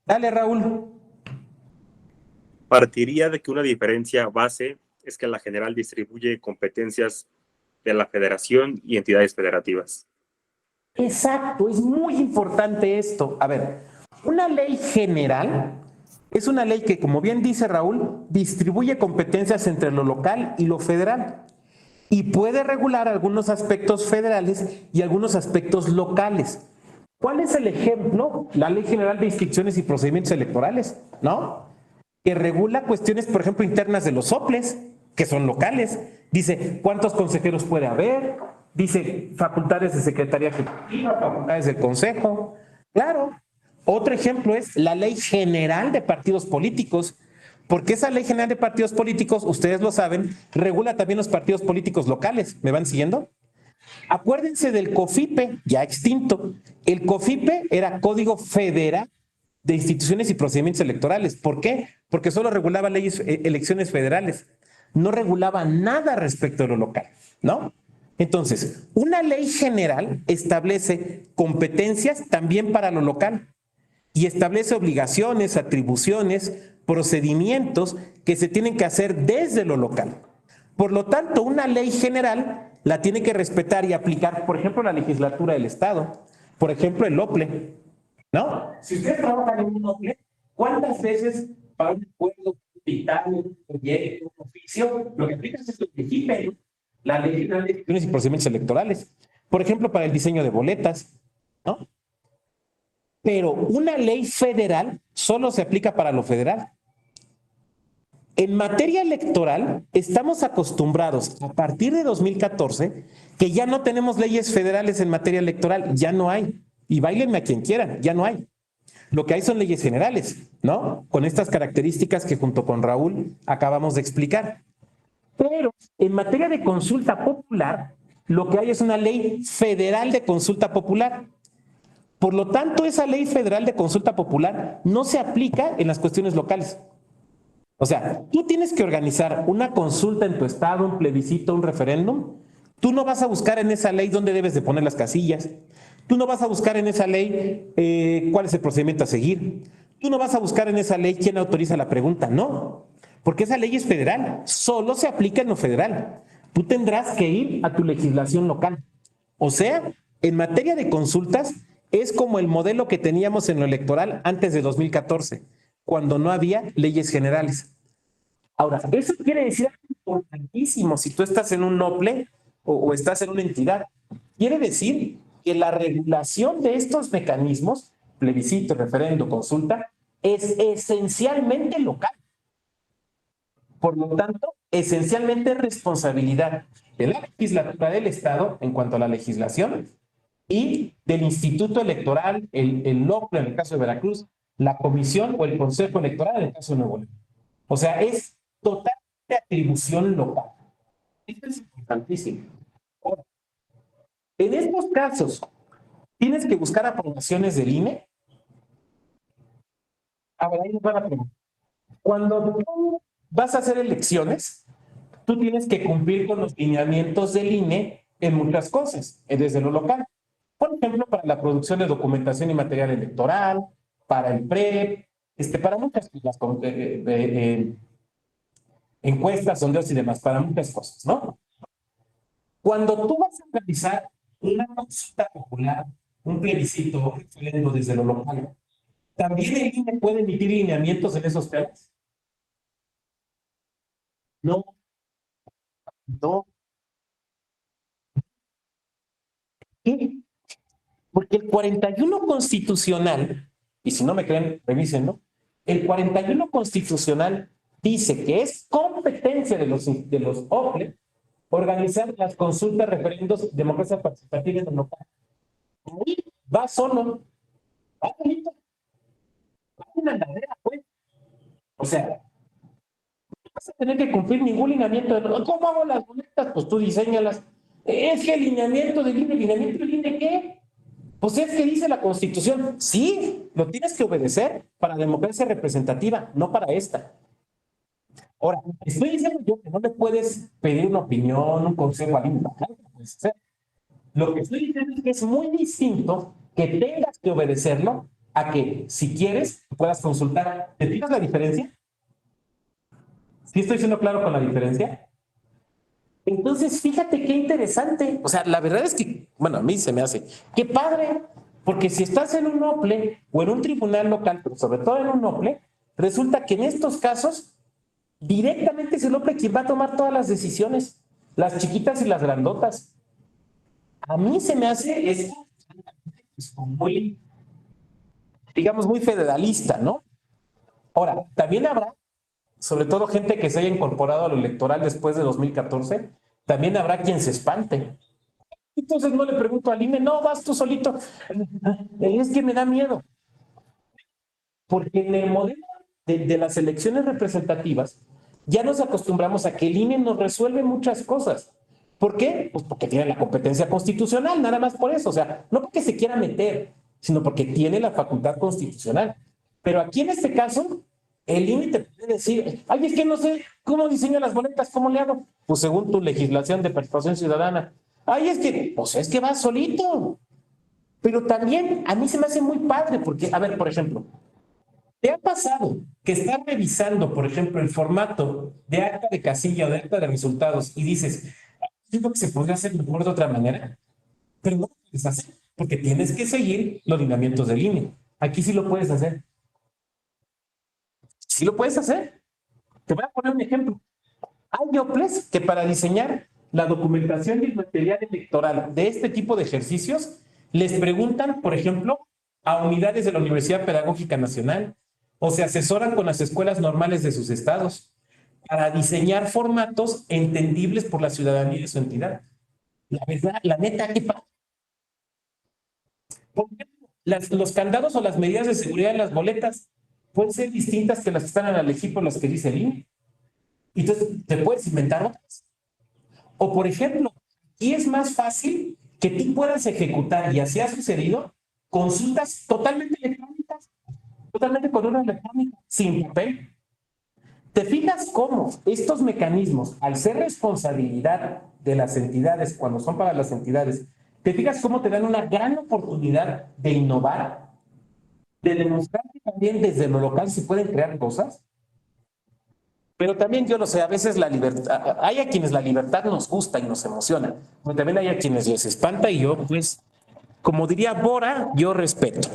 Dale, Raúl. Partiría de que una diferencia base es que la general distribuye competencias de la federación y entidades federativas. Exacto, es muy importante esto. A ver, una ley general es una ley que, como bien dice Raúl, distribuye competencias entre lo local y lo federal y puede regular algunos aspectos federales y algunos aspectos locales. ¿Cuál es el ejemplo? La Ley General de Inscripciones y Procedimientos Electorales, ¿no? Que regula cuestiones, por ejemplo, internas de los soples, que son locales. Dice cuántos consejeros puede haber, dice facultades de secretaría ejecutiva, facultades del consejo. Claro. Otro ejemplo es la Ley General de Partidos Políticos, porque esa Ley General de Partidos Políticos, ustedes lo saben, regula también los partidos políticos locales. ¿Me van siguiendo? Acuérdense del COFIPE, ya extinto. El COFIPE era Código Federal de Instituciones y Procedimientos Electorales. ¿Por qué? Porque solo regulaba leyes, elecciones federales. No regulaba nada respecto a lo local, ¿no? Entonces, una ley general establece competencias también para lo local y establece obligaciones, atribuciones, procedimientos que se tienen que hacer desde lo local. Por lo tanto, una ley general la tiene que respetar y aplicar, por ejemplo, la legislatura del Estado, por ejemplo, el OPLE, ¿no? Si ustedes trabajan en un OPLE, ¿cuántas veces para un acuerdo, un dictamen, un proyecto, un oficio, lo que aplica es el LEGIPE, la Ley General de Elecciones y Procedimientos Electorales? Por ejemplo, para el diseño de boletas, ¿no? Pero una ley federal solo se aplica para lo federal. En materia electoral, estamos acostumbrados a partir de 2014 que ya no tenemos leyes federales en materia electoral, ya no hay. Y báilenme a quien quieran, ya no hay. Lo que hay son leyes generales, ¿no? Con estas características que junto con Raúl acabamos de explicar. Pero en materia de consulta popular, lo que hay es una ley federal de consulta popular. Por lo tanto, esa ley federal de consulta popular no se aplica en las cuestiones locales. O sea, tú tienes que organizar una consulta en tu estado, un plebiscito, un referéndum. Tú no vas a buscar en esa ley dónde debes de poner las casillas. Tú no vas a buscar en esa ley cuál es el procedimiento a seguir. Tú no vas a buscar en esa ley quién autoriza la pregunta. No, porque esa ley es federal. Solo se aplica en lo federal. Tú tendrás que ir a tu legislación local. O sea, en materia de consultas, es como el modelo que teníamos en lo electoral antes de 2014, cuando no había leyes generales. Ahora, eso quiere decir algo importantísimo si tú estás en un NOPLE o estás en una entidad. Quiere decir que la regulación de estos mecanismos, plebiscito, referendo, consulta, es esencialmente local. Por lo tanto, esencialmente responsabilidad de la legislatura del Estado en cuanto a la legislación y del Instituto Electoral, el NOPLE en el caso de Veracruz, la comisión o el Consejo Electoral en el caso de Nuevo León. O sea, es totalmente atribución local. Esto es importantísimo. Ahora, en estos casos, tienes que buscar aprobaciones del INE. A ver, ahí nos van a preguntar. Cuando tú vas a hacer elecciones, tú tienes que cumplir con los lineamientos del INE en muchas cosas, desde lo local. Por ejemplo, para la producción de documentación y material electoral, para el PREP, para muchas cosas, encuestas, sondeos y demás, para muchas cosas, ¿no? Cuando tú vas a realizar una consulta popular, un plebiscito, un referendo desde lo local, ¿también el INE puede emitir lineamientos en esos temas? No, no. ¿Qué? Porque el 41 constitucional, y si no me creen, revísenlo, el 41 constitucional dice que es competencia de los OCLE organizar las consultas, referendos, democracia participativa en local. Ahí va solo, va solito, va una andadera, pues. O sea, no vas a tener que cumplir ningún lineamiento. ¿Cómo hago las boletas? Pues tú diseñalas. Es que el lineamiento del INE, ¿qué? Pues es que dice la Constitución. Sí, lo tienes que obedecer para democracia representativa, no para esta. Ahora, estoy diciendo yo que no le puedes pedir una opinión, un consejo a alguien. Claro que lo puedes hacer. Lo que estoy diciendo es que es muy distinto que tengas que obedecerlo a que, si quieres, puedas consultar. ¿Te fijas la diferencia? ¿Sí estoy siendo claro con la diferencia? Entonces, fíjate qué interesante. O sea, la verdad es que, bueno, a mí se me hace, qué padre, porque si estás en un OPLE o en un tribunal local, pero sobre todo en un OPLE, resulta que en estos casos, directamente es el OPLE quien va a tomar todas las decisiones, las chiquitas y las grandotas. A mí se me hace esto muy, digamos, muy federalista, ¿no? Ahora, también habrá, sobre todo gente que se haya incorporado a lo electoral después de 2014, también habrá quien se espante. Entonces no le pregunto al INE, no, vas tú solito. Es que me da miedo. Porque en el modelo de las elecciones representativas ya nos acostumbramos a que el INE nos resuelve muchas cosas. ¿Por qué? Pues porque tiene la competencia constitucional, nada más por eso. O sea, no porque se quiera meter, sino porque tiene la facultad constitucional. Pero aquí en este caso, el INE te puede decir, ay, es que no sé cómo diseño las boletas, ¿cómo le hago? Pues según tu legislación de participación ciudadana. Ay, pues es que vas solito. Pero también a mí se me hace muy padre porque, a ver, por ejemplo, ¿te ha pasado que estás revisando, por ejemplo, el formato de acta de casilla o de acta de resultados y dices, siento que se podría hacer mejor de otra manera? Pero no lo puedes hacer porque tienes que seguir los lineamientos del INE. Aquí sí lo puedes hacer. Sí lo puedes hacer. Te voy a poner un ejemplo. Hay OPLES que para diseñar la documentación y el material electoral de este tipo de ejercicios les preguntan, por ejemplo, a unidades de la Universidad Pedagógica Nacional o se asesoran con las escuelas normales de sus estados para diseñar formatos entendibles por la ciudadanía de su entidad. La verdad, la neta, ¿qué pasa? Por ejemplo, los candados o las medidas de seguridad en las boletas pueden ser distintas que las que están en la ley por las que dice el INE. Entonces, te puedes inventar otras. O, por ejemplo, aquí es más fácil que tú puedas ejecutar, y así ha sucedido, consultas totalmente electrónicas, totalmente con una electrónica, sin papel. ¿Te fijas cómo estos mecanismos, al ser responsabilidad de las entidades, cuando son para las entidades, te fijas cómo te dan una gran oportunidad de innovar, de demostrar que también desde lo local se pueden crear cosas? Pero también yo lo sé, a veces la libertad, hay a quienes la libertad nos gusta y nos emociona, pero también hay a quienes les espanta y yo, pues, como diría Bora, yo respeto.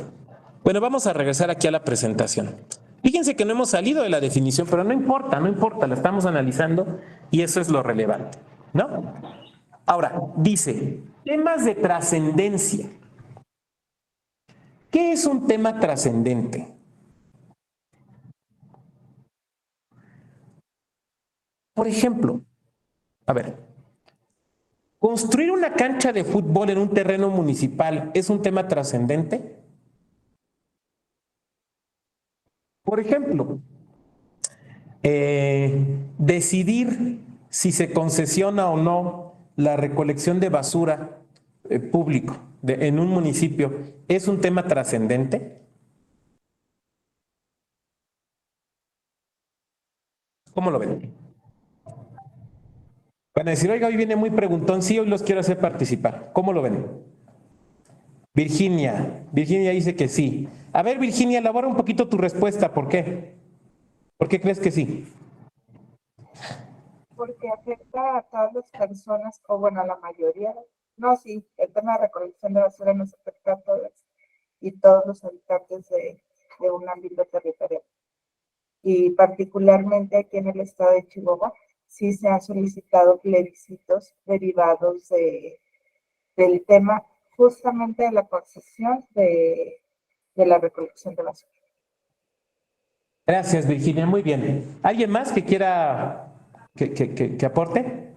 Bueno, vamos a regresar aquí a la presentación. Fíjense que no hemos salido de la definición, pero no importa, no importa, la estamos analizando y eso es lo relevante, ¿no? Ahora, dice, temas de trascendencia. ¿Qué es un tema trascendente? Por ejemplo, a ver, ¿construir una cancha de fútbol en un terreno municipal es un tema trascendente? Por ejemplo, decidir si se concesiona o no la recolección de basura público en un municipio es un tema trascendente. ¿Cómo lo ven? Van a decir, oiga, hoy viene muy preguntón, sí, hoy los quiero hacer participar. ¿Cómo lo ven? Virginia dice que sí. A ver, Virginia, elabora un poquito tu respuesta. ¿Por qué? ¿Por qué crees que sí? Porque afecta a todas las personas, o bueno, a la mayoría. No, sí, el tema de recolección de basura nos afecta a todos y todos los habitantes de un ámbito territorial. Y particularmente aquí en el estado de Chihuahua, sí se han solicitado plebiscitos derivados del tema justamente de la concesión de la recolección de basura. Gracias, Virginia. Muy bien. ¿Alguien más que quiera que aporte?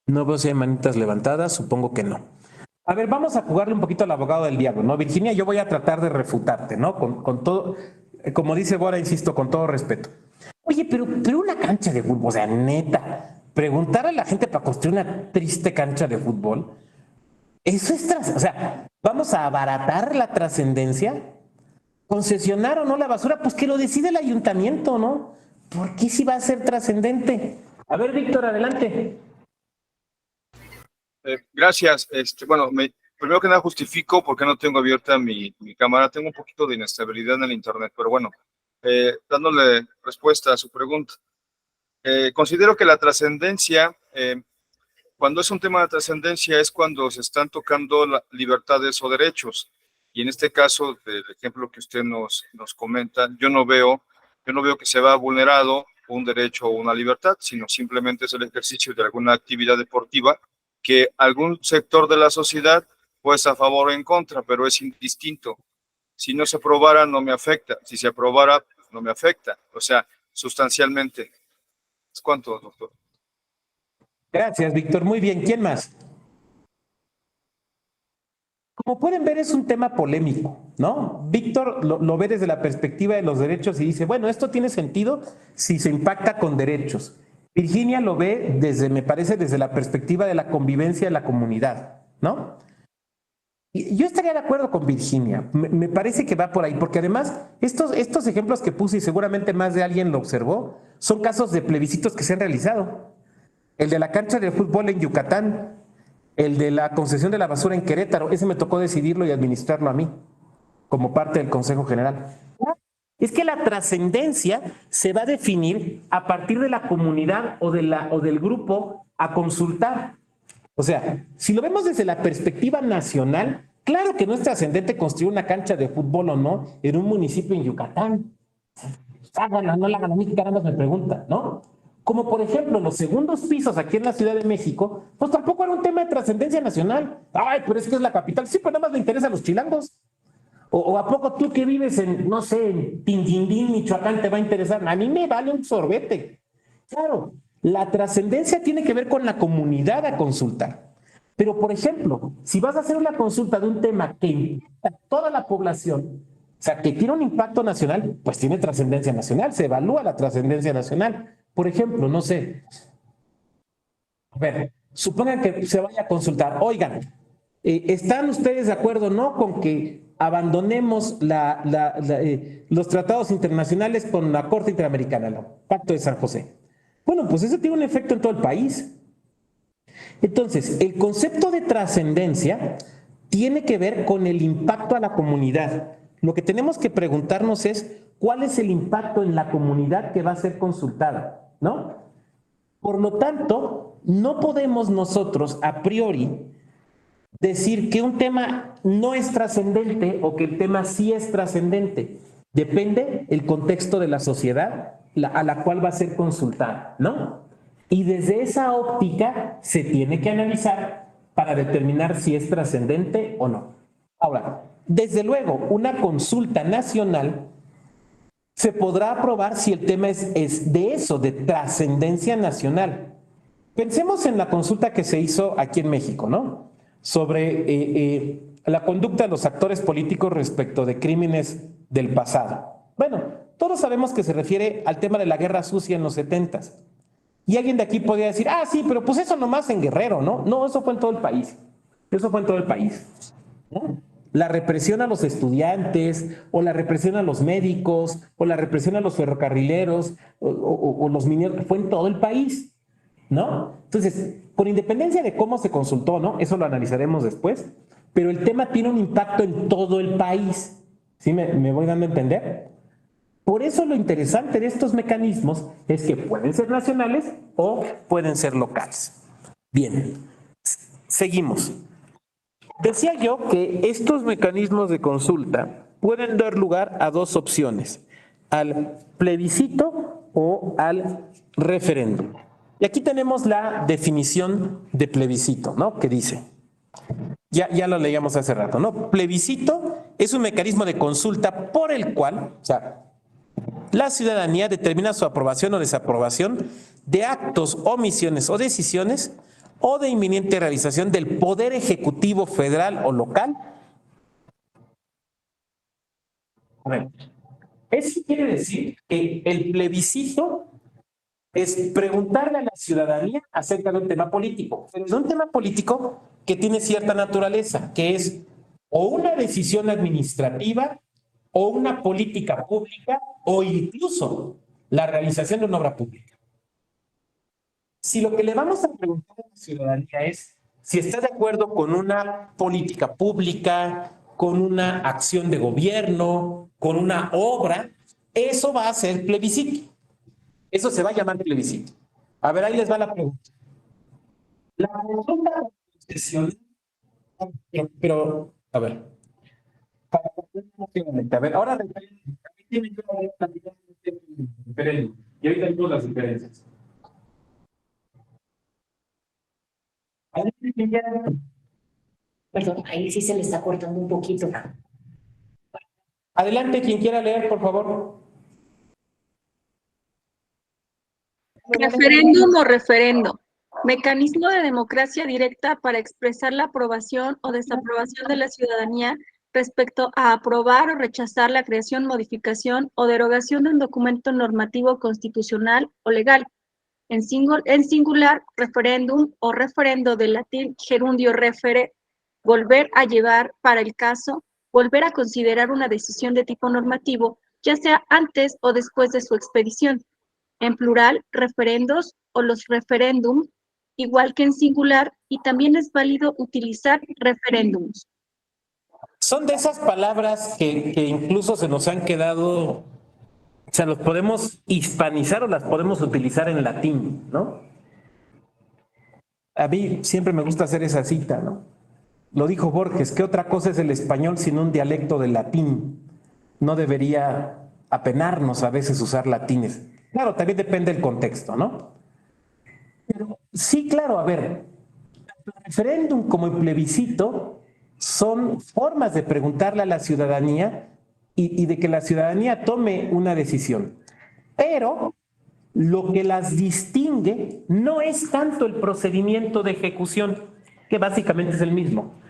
No veo si hay manitas levantadas, supongo que no. A ver, vamos a jugarle un poquito al abogado del diablo, ¿no? Virginia, yo voy a tratar de refutarte, ¿no? Con todo, como dice Bora, insisto, con todo respeto. Oye, pero una cancha de fútbol, o sea, neta, preguntar a la gente para construir una triste cancha de fútbol, eso es, o sea, vamos a abaratar la trascendencia, concesionar o no la basura, pues que lo decide el ayuntamiento, ¿no? ¿Por qué si va a ser trascendente? A ver, Víctor, adelante. Gracias. Bueno, primero que nada justifico porque no tengo abierta mi cámara. Tengo un poquito de inestabilidad en el internet, pero bueno, dándole respuesta a su pregunta. Considero que la trascendencia, cuando es un tema de trascendencia, es cuando se están tocando libertades o derechos. Y en este caso, del ejemplo que usted nos comenta, yo no veo que se va vulnerado un derecho o una libertad, sino simplemente es el ejercicio de alguna actividad deportiva que algún sector de la sociedad puede estar a favor o en contra, pero es indistinto. Si no se aprobara, no me afecta. Si se aprobara, no me afecta. O sea, sustancialmente. ¿Es cuánto, doctor? Gracias, Víctor. Muy bien. ¿Quién más? Como pueden ver, es un tema polémico, ¿no? Víctor lo ve desde la perspectiva de los derechos y dice, bueno, esto tiene sentido si se impacta con derechos. Virginia lo ve desde, me parece, desde la perspectiva de la convivencia de la comunidad, ¿no? Y yo estaría de acuerdo con Virginia, me parece que va por ahí, porque además estos ejemplos que puse, y seguramente más de alguien lo observó, son casos de plebiscitos que se han realizado. El de la cancha de fútbol en Yucatán, el de la concesión de la basura en Querétaro, ese me tocó decidirlo y administrarlo a mí, como parte del Consejo General. Es que la trascendencia se va a definir a partir de la comunidad o del grupo a consultar. O sea, si lo vemos desde la perspectiva nacional, claro que no es trascendente construir una cancha de fútbol o no en un municipio en Yucatán. Háganla, no la hagan a mí, caramba me pregunta, ¿no? Como por ejemplo los segundos pisos aquí en la Ciudad de México, pues tampoco era un tema de trascendencia nacional. Ay, pero es que es la capital. Sí, pues nada más le interesa a los chilangos. O a poco tú que vives en, no sé, en Tinguindín, Michoacán, te va a interesar. A mí me vale un sorbete. Claro, la trascendencia tiene que ver con la comunidad a consultar. Pero, por ejemplo, si vas a hacer una consulta de un tema que impacta a toda la población, o sea, que tiene un impacto nacional, pues tiene trascendencia nacional, se evalúa la trascendencia nacional. Por ejemplo, no sé, a ver, supongan que se vaya a consultar, oigan, ¿están ustedes de acuerdo, no, con que abandonemos los tratados internacionales con la Corte Interamericana, el Pacto de San José? Bueno, pues eso tiene un efecto en todo el país. Entonces, el concepto de trascendencia tiene que ver con el impacto a la comunidad. Lo que tenemos que preguntarnos es cuál es el impacto en la comunidad que va a ser consultada, ¿no? Por lo tanto, no podemos nosotros a priori decir que un tema no es trascendente o que el tema sí es trascendente. Depende el contexto de la sociedad a la cual va a ser consultada, ¿no? Y desde esa óptica se tiene que analizar para determinar si es trascendente o no. Ahora, desde luego, una consulta nacional se podrá aprobar si el tema es de eso, de trascendencia nacional. Pensemos en la consulta que se hizo aquí en México, ¿no? Sobre la conducta de los actores políticos respecto de crímenes del pasado. Bueno, todos sabemos que se refiere al tema de la guerra sucia en los 70s. Y alguien de aquí podría decir, ah, sí, pero pues eso nomás en Guerrero, ¿no? No, eso fue en todo el país. Eso fue en todo el país, ¿no? La represión a los estudiantes, o la represión a los médicos, o la represión a los ferrocarrileros, o los mineros, fue en todo el país, ¿no? Entonces, con independencia de cómo se consultó, ¿no? Eso lo analizaremos después, pero el tema tiene un impacto en todo el país. ¿Sí me voy dando a entender? Por eso lo interesante de estos mecanismos es que pueden ser nacionales o pueden ser locales. Bien, seguimos. Decía yo que estos mecanismos de consulta pueden dar lugar a dos opciones, al plebiscito o al referéndum. Y aquí tenemos la definición de plebiscito, ¿no? Que dice, ya lo leíamos hace rato, ¿no? Plebiscito es un mecanismo de consulta por el cual, o sea, la ciudadanía determina su aprobación o desaprobación de actos, omisiones o decisiones o de inminente realización del Poder Ejecutivo federal o local. A ver, eso quiere decir que el plebiscito es preguntarle a la ciudadanía acerca de un tema político, pero de un tema político que tiene cierta naturaleza, que es o una decisión administrativa o una política pública o incluso la realización de una obra pública. Si lo que le vamos a preguntar a la ciudadanía es si está de acuerdo con una política pública, con una acción de gobierno, con una obra, eso va a ser plebiscito. Eso se va a llamar plebiscito. A ver, ahí les va la pregunta. La consulta de concesión, pero, a ver. A ver, ahora tiene que haber referéndum. Y ahorita vemos las diferencias. Perdón, ahí sí se le está cortando un poquito. Adelante, quien quiera leer, por favor. Referéndum o referendo. Mecanismo de democracia directa para expresar la aprobación o desaprobación de la ciudadanía respecto a aprobar o rechazar la creación, modificación o derogación de un documento normativo constitucional o legal. En singular, referéndum o referendo del latín gerundio refere, volver a llevar para el caso, volver a considerar una decisión de tipo normativo, ya sea antes o después de su expedición. En plural, referendos o los referéndum, igual que en singular, y también es válido utilizar referéndums. Son de esas palabras que incluso se nos han quedado, o sea, los podemos hispanizar o las podemos utilizar en latín, ¿no? A mí siempre me gusta hacer esa cita, ¿no? Lo dijo Borges, ¿qué otra cosa es el español sino un dialecto del latín? No debería apenarnos a veces usar latines. Claro, también depende del contexto, ¿no? Pero sí, claro, a ver, tanto el referéndum como el plebiscito son formas de preguntarle a la ciudadanía y de que la ciudadanía tome una decisión. Pero lo que las distingue no es tanto el procedimiento de ejecución, que básicamente es el mismo.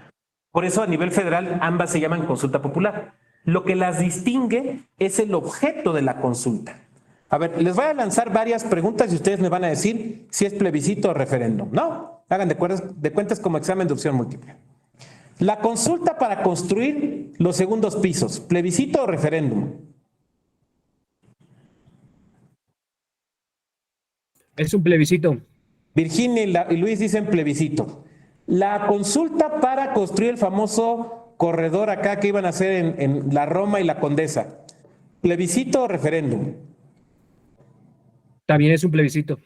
Por eso a nivel federal ambas se llaman consulta popular. Lo que las distingue es el objeto de la consulta. A ver, les voy a lanzar varias preguntas y ustedes me van a decir si es plebiscito o referéndum. No, hagan de cuentas como examen de opción múltiple. La consulta para construir los segundos pisos, plebiscito o referéndum. Es un plebiscito. Virginia y Luis dicen plebiscito. La consulta para construir el famoso corredor acá que iban a hacer en la Roma y la Condesa, plebiscito o referéndum. También es un plebiscito.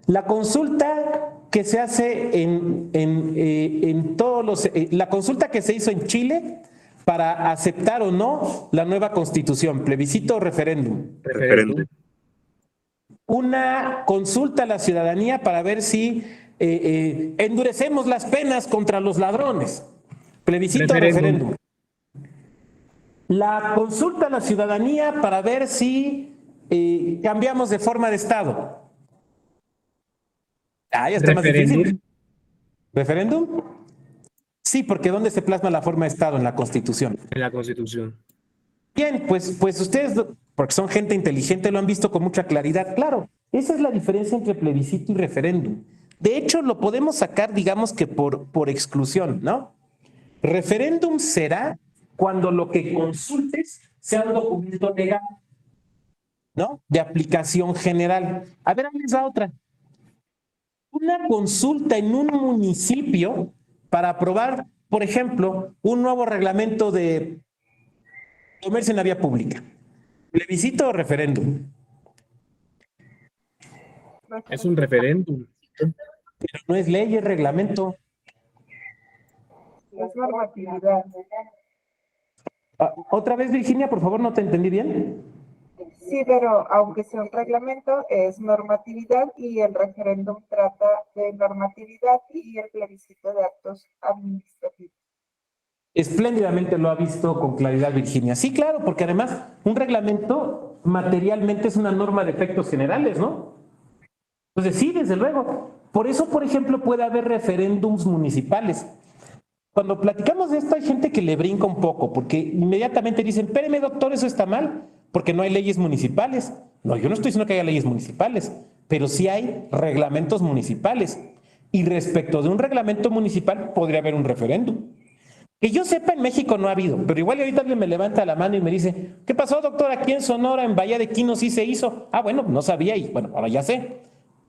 La consulta que se hace en todos los... la consulta que se hizo en Chile para aceptar o no la nueva constitución, plebiscito o referéndum. Referéndum. Una consulta a la ciudadanía para ver si endurecemos las penas contra los ladrones, plebiscito o referéndum. La consulta a la ciudadanía para ver si cambiamos de forma de Estado. Ah, ya está más difícil. ¿Referéndum? Sí, porque ¿dónde se plasma la forma de Estado? En la Constitución. En la Constitución. Bien, pues ustedes, porque son gente inteligente, lo han visto con mucha claridad. Claro, esa es la diferencia entre plebiscito y referéndum. De hecho, lo podemos sacar, digamos que por exclusión, ¿no? Referéndum será cuando lo que consultes sea un documento legal, ¿no? De aplicación general. A ver, ahí les va otra. Una consulta en un municipio para aprobar, por ejemplo, un nuevo reglamento de comercio en la vía pública. ¿Plebiscito o referéndum? Es un referéndum. Pero no es ley, es reglamento. Es normatividad. Otra vez, Virginia, por favor, no te entendí bien. Sí, pero aunque sea un reglamento, es normatividad y el referéndum trata de normatividad y el plebiscito de actos administrativos. Espléndidamente lo ha visto con claridad Virginia. Sí, claro, porque además un reglamento materialmente es una norma de efectos generales, ¿no? Entonces sí, desde luego. Por eso, por ejemplo, puede haber referéndums municipales. Cuando platicamos de esto hay gente que le brinca un poco, porque inmediatamente dicen, espéreme doctor, eso está mal, porque no hay leyes municipales. No, yo no estoy diciendo que haya leyes municipales, pero sí hay reglamentos municipales. Y respecto de un reglamento municipal podría haber un referéndum. Que yo sepa, en México no ha habido, pero igual ahorita alguien me levanta la mano y me dice, ¿qué pasó, doctor? Aquí en Sonora, en Bahía de Quino, sí se hizo. Ah, bueno, no sabía y bueno, ahora ya sé.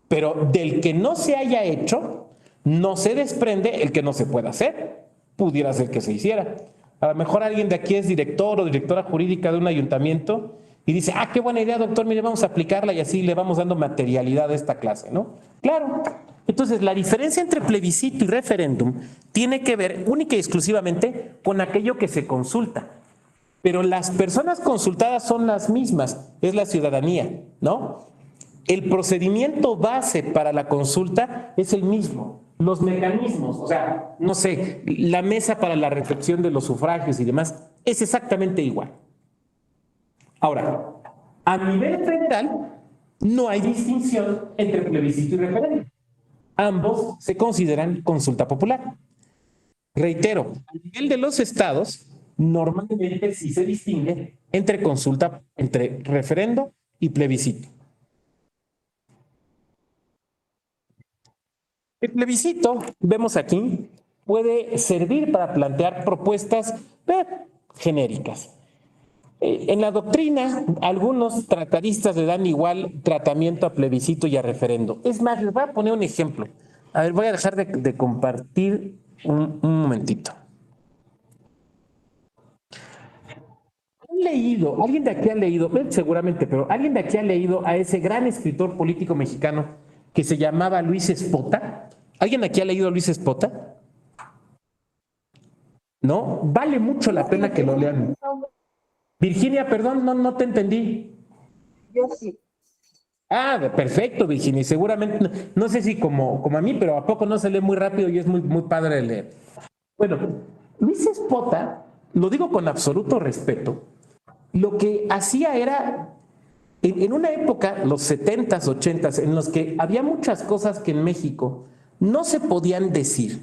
Pero del que no se haya hecho, no se desprende el que no se pueda hacer. Pudiera ser que se hiciera. A lo mejor alguien de aquí es director o directora jurídica de un ayuntamiento y dice, ah, qué buena idea, doctor, mire, vamos a aplicarla y así le vamos dando materialidad a esta clase, ¿no? Claro. Entonces, la diferencia entre plebiscito y referéndum tiene que ver única y exclusivamente con aquello que se consulta. Pero las personas consultadas son las mismas, es la ciudadanía, ¿no? El procedimiento base para la consulta es el mismo. Los mecanismos, o sea, no sé, la mesa para la recepción de los sufragios y demás, es exactamente igual. Ahora, a nivel federal, no hay distinción entre plebiscito y referéndum. Ambos se consideran consulta popular. Reitero, a nivel de los estados, normalmente sí se distingue entre consulta, entre referendo y plebiscito. El plebiscito, vemos aquí, puede servir para plantear propuestas genéricas. En la doctrina, algunos tratadistas le dan igual tratamiento a plebiscito y a referendo. Es más, les voy a poner un ejemplo. A ver, voy a dejar de compartir un momentito. ¿Han leído, alguien de aquí ha leído, seguramente, pero alguien de aquí ha leído a ese gran escritor político mexicano que se llamaba Luis Espota? ¿Alguien aquí ha leído a Luis Espota? ¿No? Vale mucho la pena que lo lean. Virginia, perdón, no te entendí. Yo sí. Ah, perfecto, Virginia. Y seguramente, no sé si como a mí, pero a poco no se lee muy rápido y es muy padre de leer. Bueno, Luis Espota, lo digo con absoluto respeto, lo que hacía era, en una época, los 70s, 80s, en los que había muchas cosas que en México no se podían decir,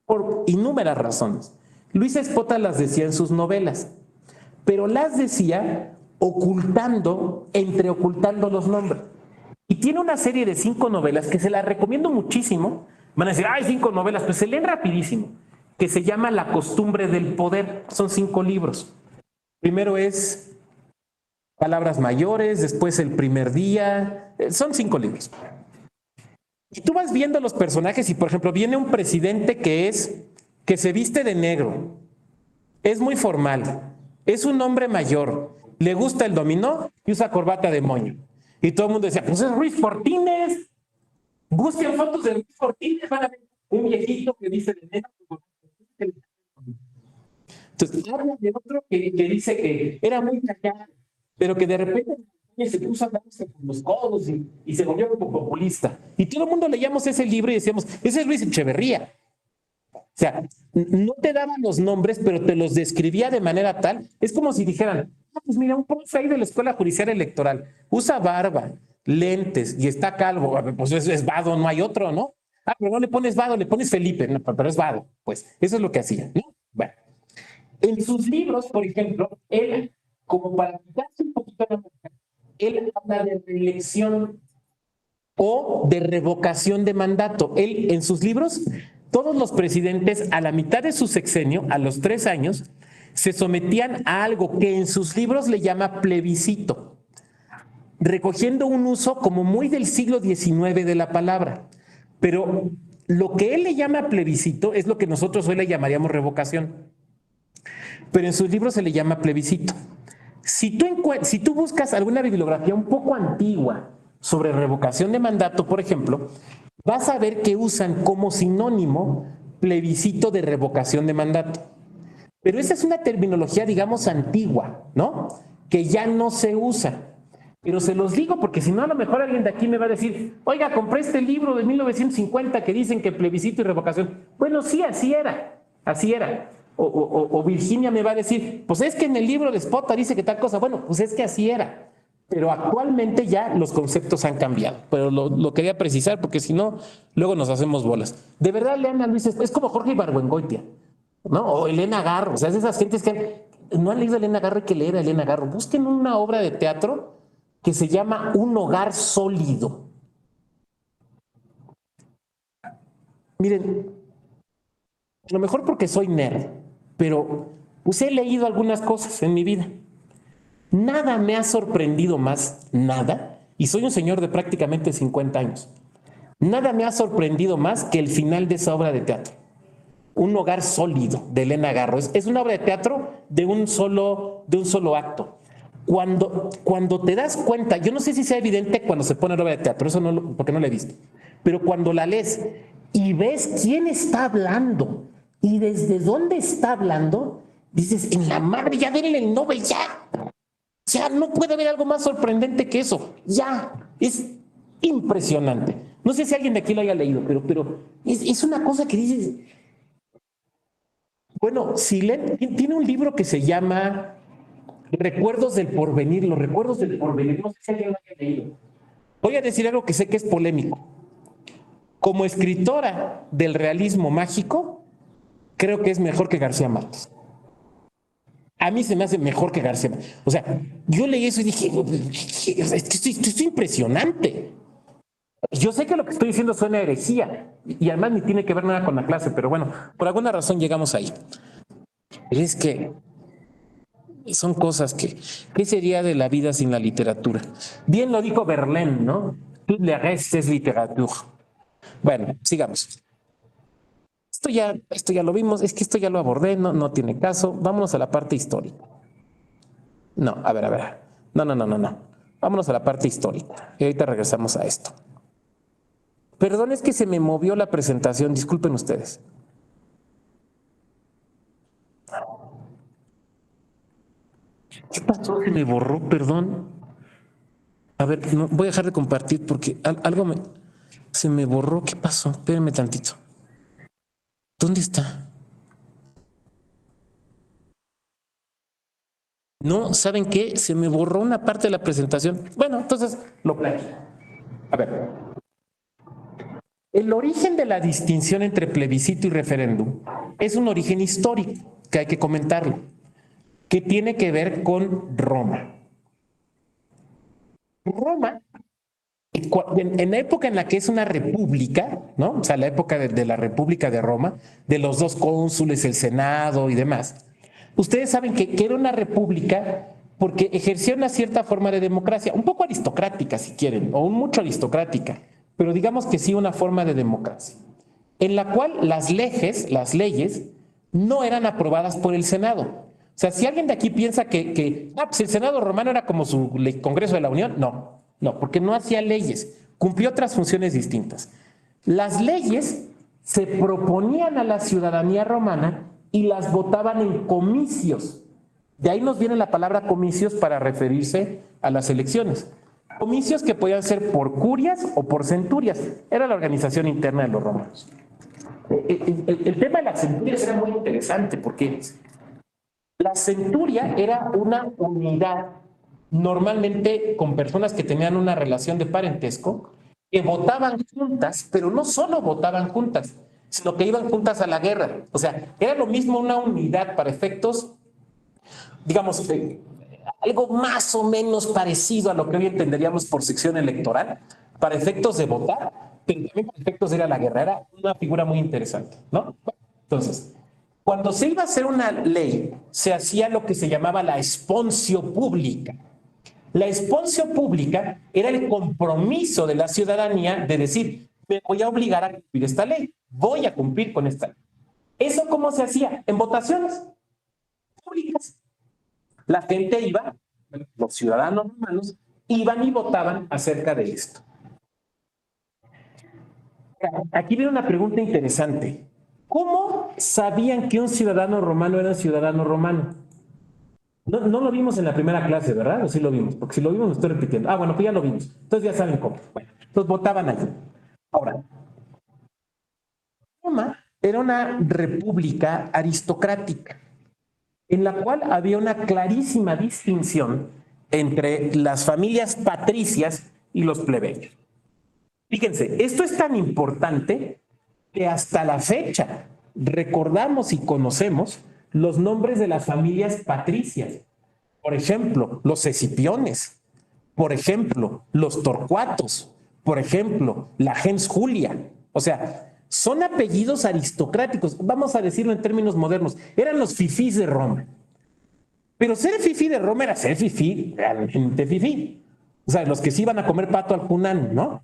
por innúmeras razones. Luis Espota las decía en sus novelas, pero las decía entreocultando los nombres. Y tiene una serie de 5 novelas que se las recomiendo muchísimo. Van a decir, ay, 5 novelas, pues se leen rapidísimo, que se llama La costumbre del poder. Son 5 libros. Primero es Palabras mayores, después El primer día. Son 5 libros. Y tú vas viendo los personajes y, por ejemplo, viene un presidente que se viste de negro, es muy formal, es un hombre mayor, le gusta el dominó y usa corbata de moño. Y todo el mundo decía, pues es Ruiz Cortines. Busquen fotos de Ruiz Cortines, van a ver un viejito que dice de negro. Entonces, habla de otro que dice que era muy callado, pero que de repente se puso a darse con los codos y se volvió como populista. Y todo el mundo leíamos ese libro y decíamos, ese es Luis Echeverría. O sea, no te daban los nombres, pero te los describía de manera tal. Es como si dijeran, pues mira, un profe ahí de la Escuela Judicial Electoral usa barba, lentes y está calvo. Pues es Vado, no hay otro, ¿no? Ah, pero no le pones Vado, le pones Felipe, no, pero es Vado. Pues eso es lo que hacía, ¿no? Bueno, en sus libros, por ejemplo, él, como para quitarse un poquito la boca, él habla de reelección o de revocación de mandato. Él, en sus libros, todos los presidentes a la mitad de su sexenio, a los 3 años, se sometían a algo que en sus libros le llama plebiscito, recogiendo un uso como muy del siglo XIX de la palabra. Pero lo que él le llama plebiscito es lo que nosotros hoy le llamaríamos revocación. Pero en sus libros se le llama plebiscito. Si tú buscas alguna bibliografía un poco antigua sobre revocación de mandato, por ejemplo, vas a ver que usan como sinónimo plebiscito de revocación de mandato. Pero esa es una terminología, digamos, antigua, ¿no? que ya no se usa. Pero se los digo porque si no, a lo mejor alguien de aquí me va a decir, oiga, compré este libro de 1950 que dicen que plebiscito y revocación. Bueno, sí, así era, así era. O Virginia me va a decir, pues es que en el libro de Spota dice que tal cosa. Bueno, pues es que así era. Pero actualmente ya los conceptos han cambiado. Pero lo quería precisar porque si no, luego nos hacemos bolas. De verdad, lean a Luis, es como Jorge Ibargüengoitia, ¿no? O Elena Garro. O sea, es esas gentes que no han leído a Elena Garro, hay que leer a Elena Garro. Busquen una obra de teatro que se llama Un hogar sólido. Miren, a lo mejor porque soy nerd, pero pues he leído algunas cosas en mi vida. Nada me ha sorprendido más, nada, y soy un señor de prácticamente 50 años. Nada me ha sorprendido más que el final de esa obra de teatro. Un hogar sólido, de Elena Garro. Es una obra de teatro de un solo acto. Cuando te das cuenta, yo no sé si sea evidente cuando se pone la obra de teatro, eso no, porque no la he visto, pero cuando la lees y ves quién está hablando y desde dónde está hablando, dices, en la madre, ya denle el Nobel, ya. Ya no puede haber algo más sorprendente que eso. Ya, es impresionante. No sé si alguien de aquí lo haya leído, pero es una cosa que dices. Bueno, si leen, tiene un libro que se llama Recuerdos del Porvenir, los recuerdos del porvenir. No sé si alguien lo haya leído. Voy a decir algo que sé que es polémico. Como escritora del realismo mágico, creo que es mejor que García Márquez. A mí se me hace mejor que García Márquez. O sea, yo leí eso y dije, esto es impresionante. Yo sé que lo que estoy diciendo suena a herejía y además ni tiene que ver nada con la clase, pero bueno, por alguna razón llegamos ahí. Es que son cosas que, ¿qué sería de la vida sin la literatura? Bien lo dijo Verlaine, ¿no? Tout le reste es literature. Bueno, sigamos. Esto ya lo vimos, es que esto ya lo abordé, no tiene caso. Vámonos a la parte histórica. No, a ver. No. Vámonos a la parte histórica. Y ahorita regresamos a esto. Perdón, es que se me movió la presentación, disculpen ustedes. ¿Qué pasó? Se me borró, perdón. A ver, no, voy a dejar de compartir porque algo se me borró. ¿Qué pasó? Espérenme tantito. ¿Dónde está? No, ¿saben qué? Se me borró una parte de la presentación. Bueno, entonces lo platico. A ver. El origen de la distinción entre plebiscito y referéndum es un origen histórico que hay que comentarlo, que tiene que ver con Roma. Roma, en la época en la que es una república, ¿no? O sea, la época de la República de Roma, de los dos cónsules, el Senado y demás, ustedes saben que era una república porque ejercía una cierta forma de democracia, un poco aristocrática si quieren, o mucho aristocrática, pero digamos que sí una forma de democracia, en la cual las leyes no eran aprobadas por el Senado. O sea, si alguien de aquí piensa que pues el Senado romano era como su Congreso de la Unión, no, porque no hacía leyes, cumplió otras funciones distintas. Las leyes se proponían a la ciudadanía romana y las votaban en comicios. De ahí nos viene la palabra comicios para referirse a las elecciones. Comicios que podían ser por curias o por centurias. Era la organización interna de los romanos. El tema de las centurias era muy interesante porque la centuria era una unidad normalmente con personas que tenían una relación de parentesco que votaban juntas, pero no solo votaban juntas, sino que iban juntas a la guerra. O sea, era lo mismo una unidad para efectos, digamos, algo más o menos parecido a lo que hoy entenderíamos por sección electoral, para efectos de votar, pero también para efectos de ir a la guerra. Era una figura muy interesante, ¿no? Entonces, cuando se iba a hacer una ley, se hacía lo que se llamaba la esponsio pública. La esponsio pública era el compromiso de la ciudadanía de decir, me voy a obligar a cumplir esta ley, voy a cumplir con esta ley. ¿Eso cómo se hacía? En votaciones públicas. La gente iba, los ciudadanos romanos, iban y votaban acerca de esto. Aquí viene una pregunta interesante. ¿Cómo sabían que un ciudadano romano era un ciudadano romano? No lo vimos en la primera clase, ¿verdad? ¿O sí lo vimos? Porque si lo vimos, lo estoy repitiendo. Ah, bueno, pues ya lo vimos. Entonces ya saben cómo. Bueno, entonces votaban allí. Ahora, Roma era una república aristocrática, en la cual había una clarísima distinción entre las familias patricias y los plebeyos. Fíjense, esto es tan importante que hasta la fecha recordamos y conocemos los nombres de las familias patricias. Por ejemplo, los Escipiones, por ejemplo, los Torcuatos, por ejemplo, la gens Julia. O sea, son apellidos aristocráticos, vamos a decirlo en términos modernos, eran los fifís de Roma. Pero ser fifí de Roma era ser fifí, realmente fifí. O sea, los que se iban a comer pato al punán, ¿no?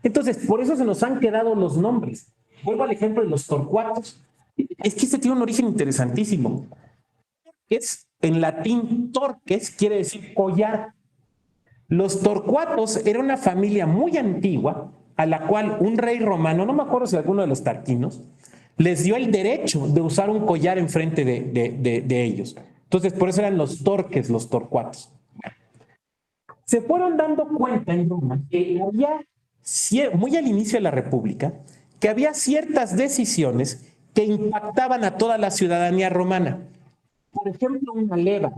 Entonces, por eso se nos han quedado los nombres. Vuelvo al ejemplo de los Torcuatos. Es que este tiene un origen interesantísimo. Es en latín torques, quiere decir collar. Los Torcuatos era una familia muy antigua a la cual un rey romano, no me acuerdo si alguno de los tarquinos, les dio el derecho de usar un collar enfrente de ellos. Entonces, por eso eran los torques, los Torcuatos. Se fueron dando cuenta en Roma que había, muy al inicio de la República, que había ciertas decisiones que impactaban a toda la ciudadanía romana. Por ejemplo, una leva,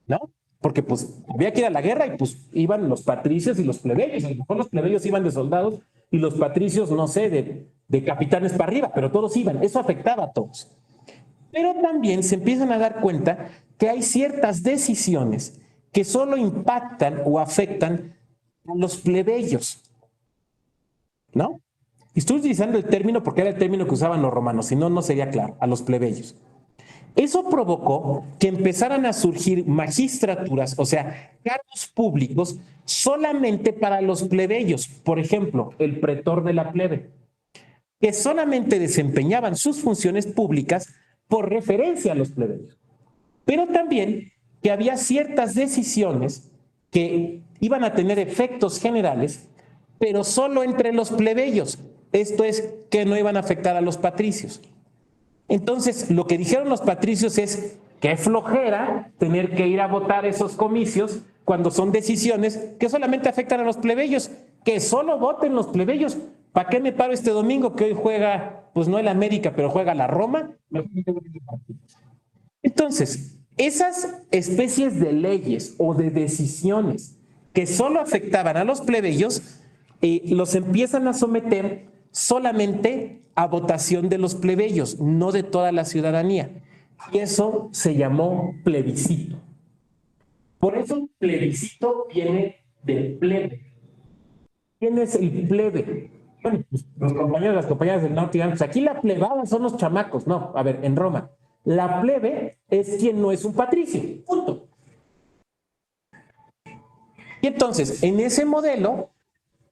¿no? Porque pues había que ir a la guerra y pues iban los patricios y los plebeyos. A lo mejor los plebeyos iban de soldados y los patricios, no sé, de capitanes para arriba, pero todos iban. Eso afectaba a todos. Pero también se empiezan a dar cuenta que hay ciertas decisiones que solo impactan o afectan a los plebeyos, ¿no? Y estoy utilizando el término porque era el término que usaban los romanos, si no, no sería claro, a los plebeyos. Eso provocó que empezaran a surgir magistraturas, o sea, cargos públicos solamente para los plebeyos. Por ejemplo, el pretor de la plebe, que solamente desempeñaban sus funciones públicas por referencia a los plebeyos. Pero también que había ciertas decisiones que iban a tener efectos generales, pero solo entre los plebeyos. Esto es, que no iban a afectar a los patricios. Entonces, lo que dijeron los patricios es, qué flojera tener que ir a votar esos comicios cuando son decisiones que solamente afectan a los plebeyos, que solo voten los plebeyos. ¿Para qué me paro este domingo que hoy juega, pues no el América, pero juega la Roma? Entonces, esas especies de leyes o de decisiones que solo afectaban a los plebeyos, los empiezan a someter solamente a votación de los plebeyos, no de toda la ciudadanía. Y eso se llamó plebiscito. Por eso plebiscito viene del plebe. ¿Quién es el plebe? Bueno, pues, los compañeros, las compañeras del norte, pues aquí la plebada son los chamacos. No, a ver, en Roma, la plebe es quien no es un patricio, punto. Y entonces, en ese modelo,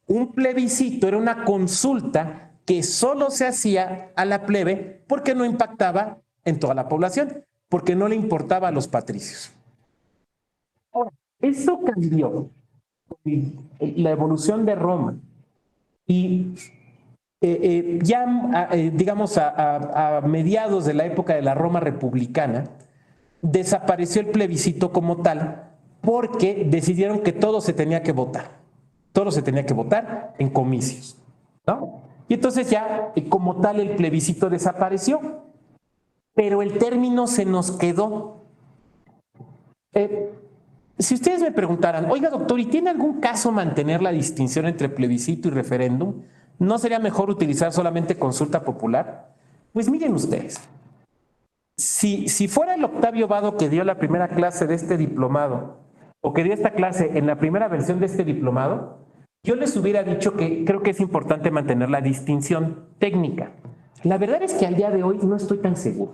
un plebiscito era una consulta que solo se hacía a la plebe porque no impactaba en toda la población, porque no le importaba a los patricios. Ahora, eso cambió con la evolución de Roma y digamos a mediados de la época de la Roma republicana desapareció el plebiscito como tal porque decidieron que todo se tenía que votar. Todo se tenía que votar en comicios, ¿no? Y entonces ya, como tal, el plebiscito desapareció, pero el término se nos quedó. Si ustedes me preguntaran, oiga, doctor, ¿y tiene algún caso mantener la distinción entre plebiscito y referéndum? ¿No sería mejor utilizar solamente consulta popular? Pues miren ustedes, si fuera el Octavio Vado que dio la primera clase de este diplomado, o que dio esta clase en la primera versión de este diplomado, yo les hubiera dicho que creo que es importante mantener la distinción técnica. La verdad es que al día de hoy no estoy tan seguro.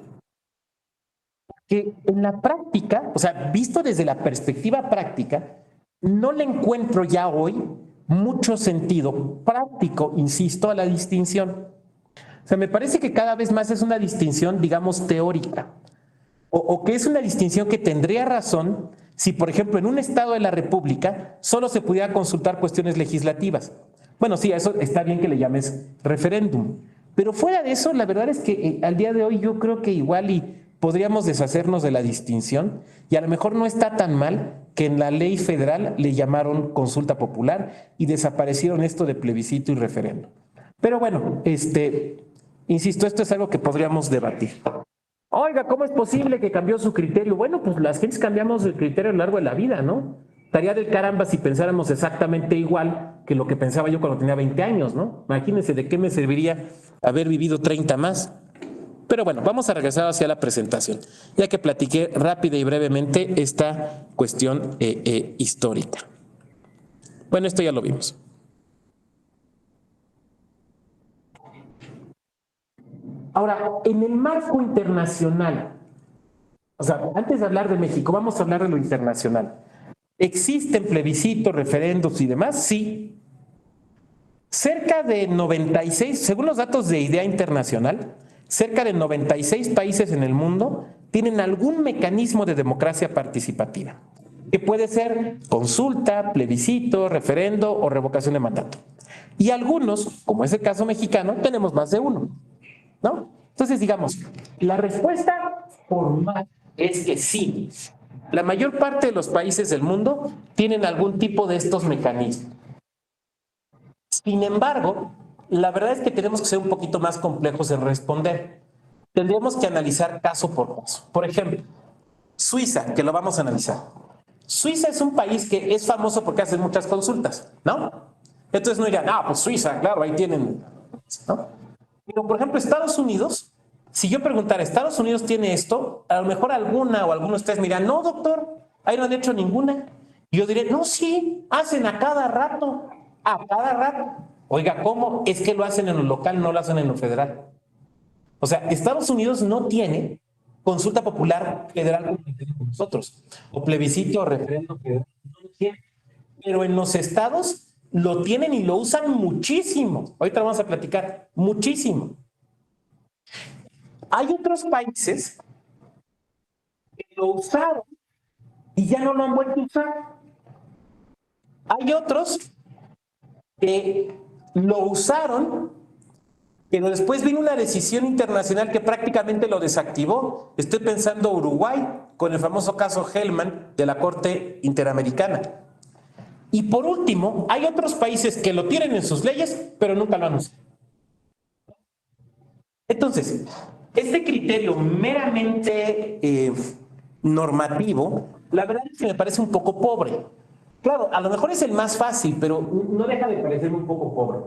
Que en la práctica, o sea, visto desde la perspectiva práctica, no le encuentro ya hoy mucho sentido práctico, insisto, a la distinción. O sea, me parece que cada vez más es una distinción, digamos, teórica, o que es una distinción que tendría razón si, por ejemplo, en un estado de la República solo se pudiera consultar cuestiones legislativas. Bueno, sí, a eso está bien que le llames referéndum. Pero fuera de eso, la verdad es que al día de hoy yo creo que igual y podríamos deshacernos de la distinción y a lo mejor no está tan mal que en la ley federal le llamaron consulta popular y desaparecieron esto de plebiscito y referendo. Pero bueno, insisto, esto es algo que podríamos debatir. Oiga, ¿cómo es posible que cambió su criterio? Bueno, pues las gentes cambiamos el criterio a lo largo de la vida, ¿no? Estaría del caramba si pensáramos exactamente igual que lo que pensaba yo cuando tenía 20 años, ¿no? Imagínense de qué me serviría haber vivido 30 más. Pero bueno, vamos a regresar hacia la presentación, ya que platiqué rápida y brevemente esta cuestión histórica. Bueno, esto ya lo vimos. Ahora, en el marco internacional, o sea, antes de hablar de México, vamos a hablar de lo internacional. ¿Existen plebiscitos, referendos y demás? Sí. Cerca de 96, según los datos de Idea Internacional, cerca de 96 países en el mundo tienen algún mecanismo de democracia participativa, que puede ser consulta, plebiscito, referendo o revocación de mandato. Y algunos, como es el caso mexicano, tenemos más de uno, ¿no? Entonces, digamos, la respuesta formal es que sí. La mayor parte de los países del mundo tienen algún tipo de estos mecanismos. Sin embargo, la verdad es que tenemos que ser un poquito más complejos en responder. Tendríamos que analizar caso por caso. Por ejemplo, Suiza, que lo vamos a analizar. Suiza es un país que es famoso porque hace muchas consultas, ¿no? Entonces no digan, pues Suiza, claro, ahí tienen, ¿no? Pero, por ejemplo, Estados Unidos, si yo preguntara, ¿Estados Unidos tiene esto? A lo mejor alguna o algunos de ustedes me dirán, no, doctor, ahí no han hecho ninguna. Y yo diré, no, sí, hacen a cada rato. Oiga, ¿cómo? Es que lo hacen en lo local, no lo hacen en lo federal. O sea, Estados Unidos no tiene consulta popular federal como tenemos nosotros, o plebiscito o referéndum federal, no lo tiene. Pero en los estados lo tienen y lo usan muchísimo. Ahorita vamos a platicar, muchísimo. Hay otros países que lo usaron y ya no lo han vuelto a usar. Hay otros que lo usaron, pero después vino una decisión internacional que prácticamente lo desactivó. Estoy pensando Uruguay, con el famoso caso Hellman de la Corte Interamericana. Y por último, hay otros países que lo tienen en sus leyes, pero nunca lo han usado. Entonces, este criterio meramente normativo, la verdad es que me parece un poco pobre. Claro, a lo mejor es el más fácil, pero no deja de parecerme un poco pobre.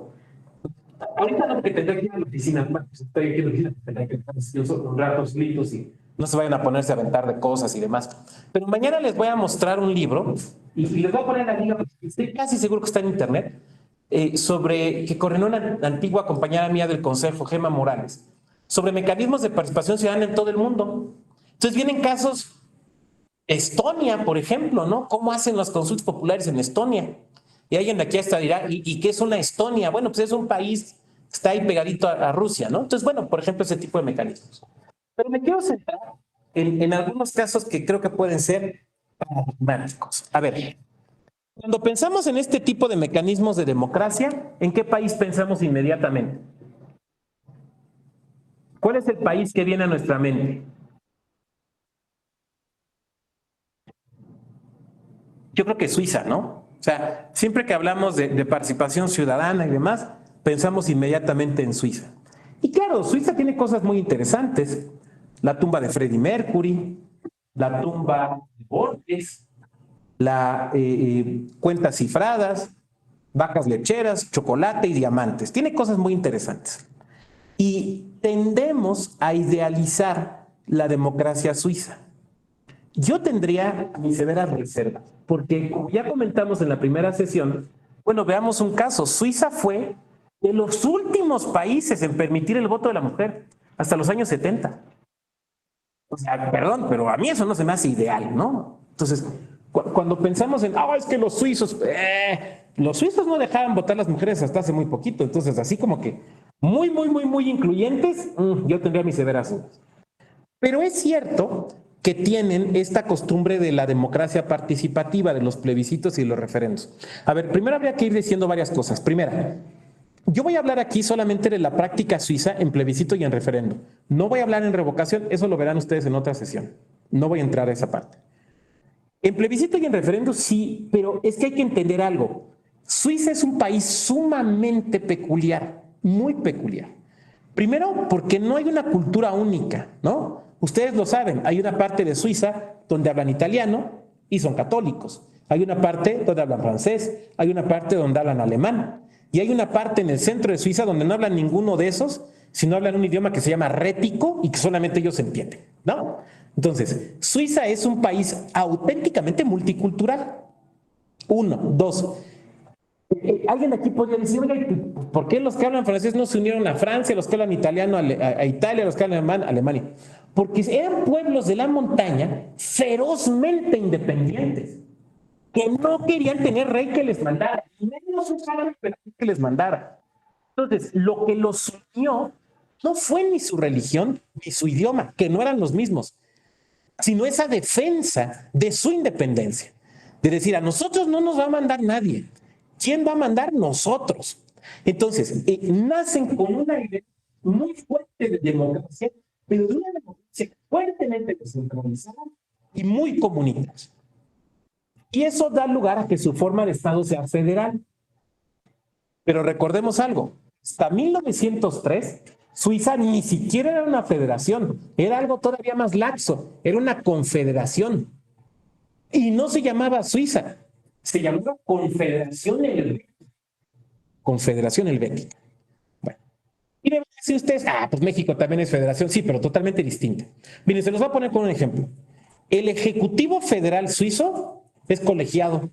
Ahorita no, porque tendré que ir a la oficina, estoy aquí en la oficina, tendré que estar un rato solitos y no se vayan a ponerse a aventar de cosas y demás. Pero mañana les voy a mostrar un libro y les voy a poner la liga, estoy casi seguro que está en internet, que coordinó una antigua compañera mía del Consejo, Gema Morales, sobre mecanismos de participación ciudadana en todo el mundo. Entonces vienen casos, Estonia, por ejemplo, ¿no? ¿Cómo hacen las consultas populares en Estonia? Y alguien de aquí hasta dirá, ¿y qué es una Estonia? Bueno, pues es un país que está ahí pegadito a Rusia, ¿no? Entonces, bueno, por ejemplo, ese tipo de mecanismos. Pero me quiero centrar en algunos casos que creo que pueden ser paradigmáticos. A ver, cuando pensamos en este tipo de mecanismos de democracia, ¿en qué país pensamos inmediatamente? ¿Cuál es el país que viene a nuestra mente? Yo creo que Suiza, ¿no? O sea, siempre que hablamos de participación ciudadana y demás, pensamos inmediatamente en Suiza. Y claro, Suiza tiene cosas muy interesantes. La tumba de Freddie Mercury, la tumba de Borges, cuentas cifradas, vacas lecheras, chocolate y diamantes. Tiene cosas muy interesantes. Y tendemos a idealizar la democracia suiza. Yo tendría mis severas reservas, porque como ya comentamos en la primera sesión, bueno, veamos un caso. Suiza fue de los últimos países en permitir el voto de la mujer, hasta los años 70. O sea, perdón, pero a mí eso no se me hace ideal, ¿no? Entonces, cuando pensamos en, es que los suizos no dejaban votar las mujeres hasta hace muy poquito, entonces así como que muy incluyentes, yo tendría mis severas dudas. Pero es cierto que tienen esta costumbre de la democracia participativa, de los plebiscitos y los referendos. A ver, primero habría que ir diciendo varias cosas. Primera, Yo voy a hablar aquí solamente de la práctica suiza en plebiscito y en referendo. No voy a hablar en revocación, eso lo verán ustedes en otra sesión. No voy a entrar a esa parte. En plebiscito y en referendo sí, pero es que hay que entender algo. Suiza es un país sumamente peculiar, muy peculiar. Primero, porque no hay una cultura única, ¿no? Ustedes lo saben, hay una parte de Suiza donde hablan italiano y son católicos. Hay una parte donde hablan francés, hay una parte donde hablan alemán. Y hay una parte en el centro de Suiza donde no hablan ninguno de esos, sino hablan un idioma que se llama rético y que solamente ellos entienden, ¿no? Entonces, Suiza es un país auténticamente multicultural. Uno, dos. Alguien aquí podría decir, oiga, ¿por qué los que hablan francés no se unieron a Francia, los que hablan italiano a Italia, los que hablan alemán a Alemania? Porque eran pueblos de la montaña ferozmente independientes, que no querían tener rey que les mandara, y menos un árabe que les mandara. Entonces, lo que los unió no fue ni su religión ni su idioma, que no eran los mismos, sino esa defensa de su independencia. De decir, a nosotros no nos va a mandar nadie. ¿Quién va a mandar? Nosotros. Entonces, nacen con una idea muy fuerte de democracia, pero de una democracia fuertemente descentralizada y muy comunitaria. Y eso da lugar a que su forma de Estado sea federal. Pero recordemos algo, hasta 1903, Suiza ni siquiera era una federación, era algo todavía más laxo, era una confederación. Y no se llamaba Suiza, se llamaba Confederación Helvética. Confederación Helvética. Bueno, y me van a decir ustedes, pues México también es federación, sí, pero totalmente distinta. Miren, se los voy a poner con un ejemplo. El Ejecutivo Federal Suizo es colegiado,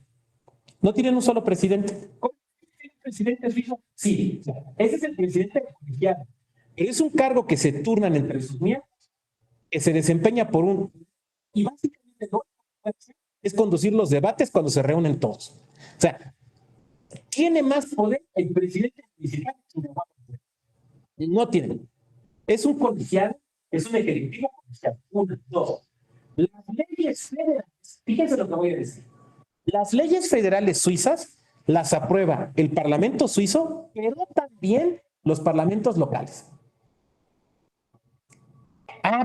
no tienen un solo presidente. ¿Cómo tiene un presidente suizo? Sí, ese es el presidente colegiado. Pero es un cargo que se turnan entre sus miembros, que se desempeña por un... Y básicamente no es conducir los debates cuando se reúnen todos. O sea, tiene más poder el presidente municipal que el no tiene. Es un colegiado, es un ejecutivo colegiado. Uno, dos. Las leyes federales, fíjense lo que voy a decir. Las leyes federales suizas las aprueba el Parlamento suizo, pero también los parlamentos locales.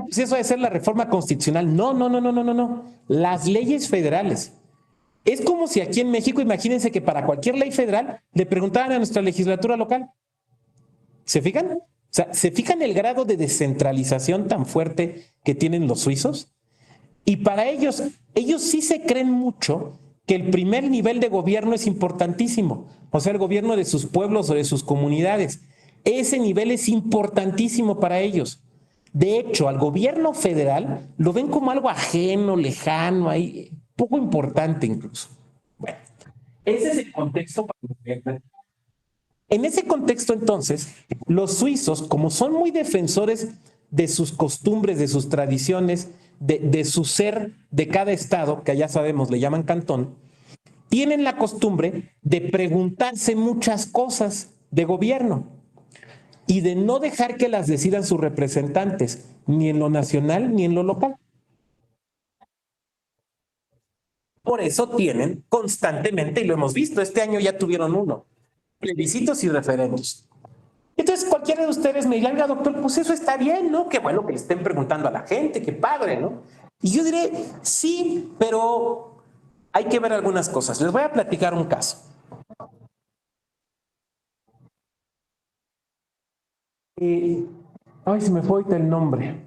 Pues eso debe ser la reforma constitucional. No. Las leyes federales. Es como si aquí en México, imagínense que para cualquier ley federal le preguntaran a nuestra legislatura local. ¿Se fijan? O sea, ¿se fijan el grado de descentralización tan fuerte que tienen los suizos? Y para ellos sí se creen mucho que el primer nivel de gobierno es importantísimo. O sea, el gobierno de sus pueblos o de sus comunidades. Ese nivel es importantísimo para ellos. De hecho, al gobierno federal lo ven como algo ajeno, lejano, ahí, poco importante incluso. Bueno, ese es el contexto para el gobierno. En ese contexto, entonces, los suizos, como son muy defensores de sus costumbres, de sus tradiciones, de su ser de cada estado, que allá sabemos le llaman cantón, tienen la costumbre de preguntarse muchas cosas de gobierno y de no dejar que las decidan sus representantes, ni en lo nacional ni en lo local. Por eso tienen constantemente, y lo hemos visto, este año ya tuvieron uno, plebiscitos y referendos. Entonces cualquiera de ustedes me diga, doctor, pues eso está bien, ¿no? Qué bueno que le estén preguntando a la gente, qué padre, ¿no? Y yo diré, sí, pero hay que ver algunas cosas. Les voy a platicar un caso. Ay, se me fue ahorita el nombre.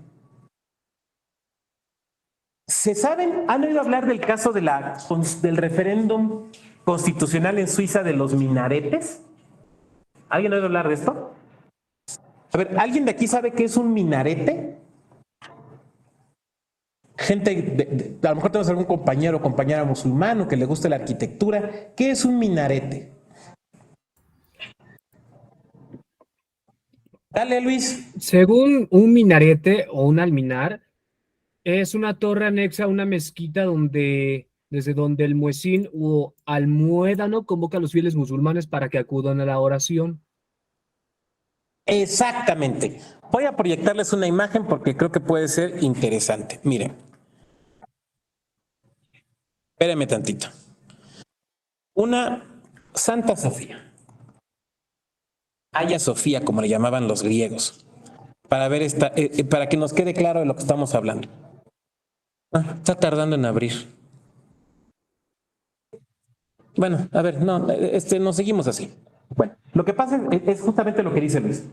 ¿Han oído hablar del caso del referéndum constitucional en Suiza de los minaretes? ¿Alguien ha oído hablar de esto? A ver, ¿alguien de aquí sabe qué es un minarete? Gente, a lo mejor tenemos algún compañero o compañera musulmano que le guste la arquitectura. ¿Qué es un minarete? Dale, Luis. Según un minarete o un alminar, es una torre anexa a una mezquita desde donde el muezín o almuédano convoca a los fieles musulmanes para que acudan a la oración. Exactamente. Voy a proyectarles una imagen porque creo que puede ser interesante. Miren. Espérenme tantito. Una Santa Sofía. Hagia Sofía, como le llamaban los griegos, para ver para que nos quede claro de lo que estamos hablando. Está tardando en abrir. Bueno, a ver, no, nos seguimos así. Bueno, lo que pasa es justamente lo que dice Luis.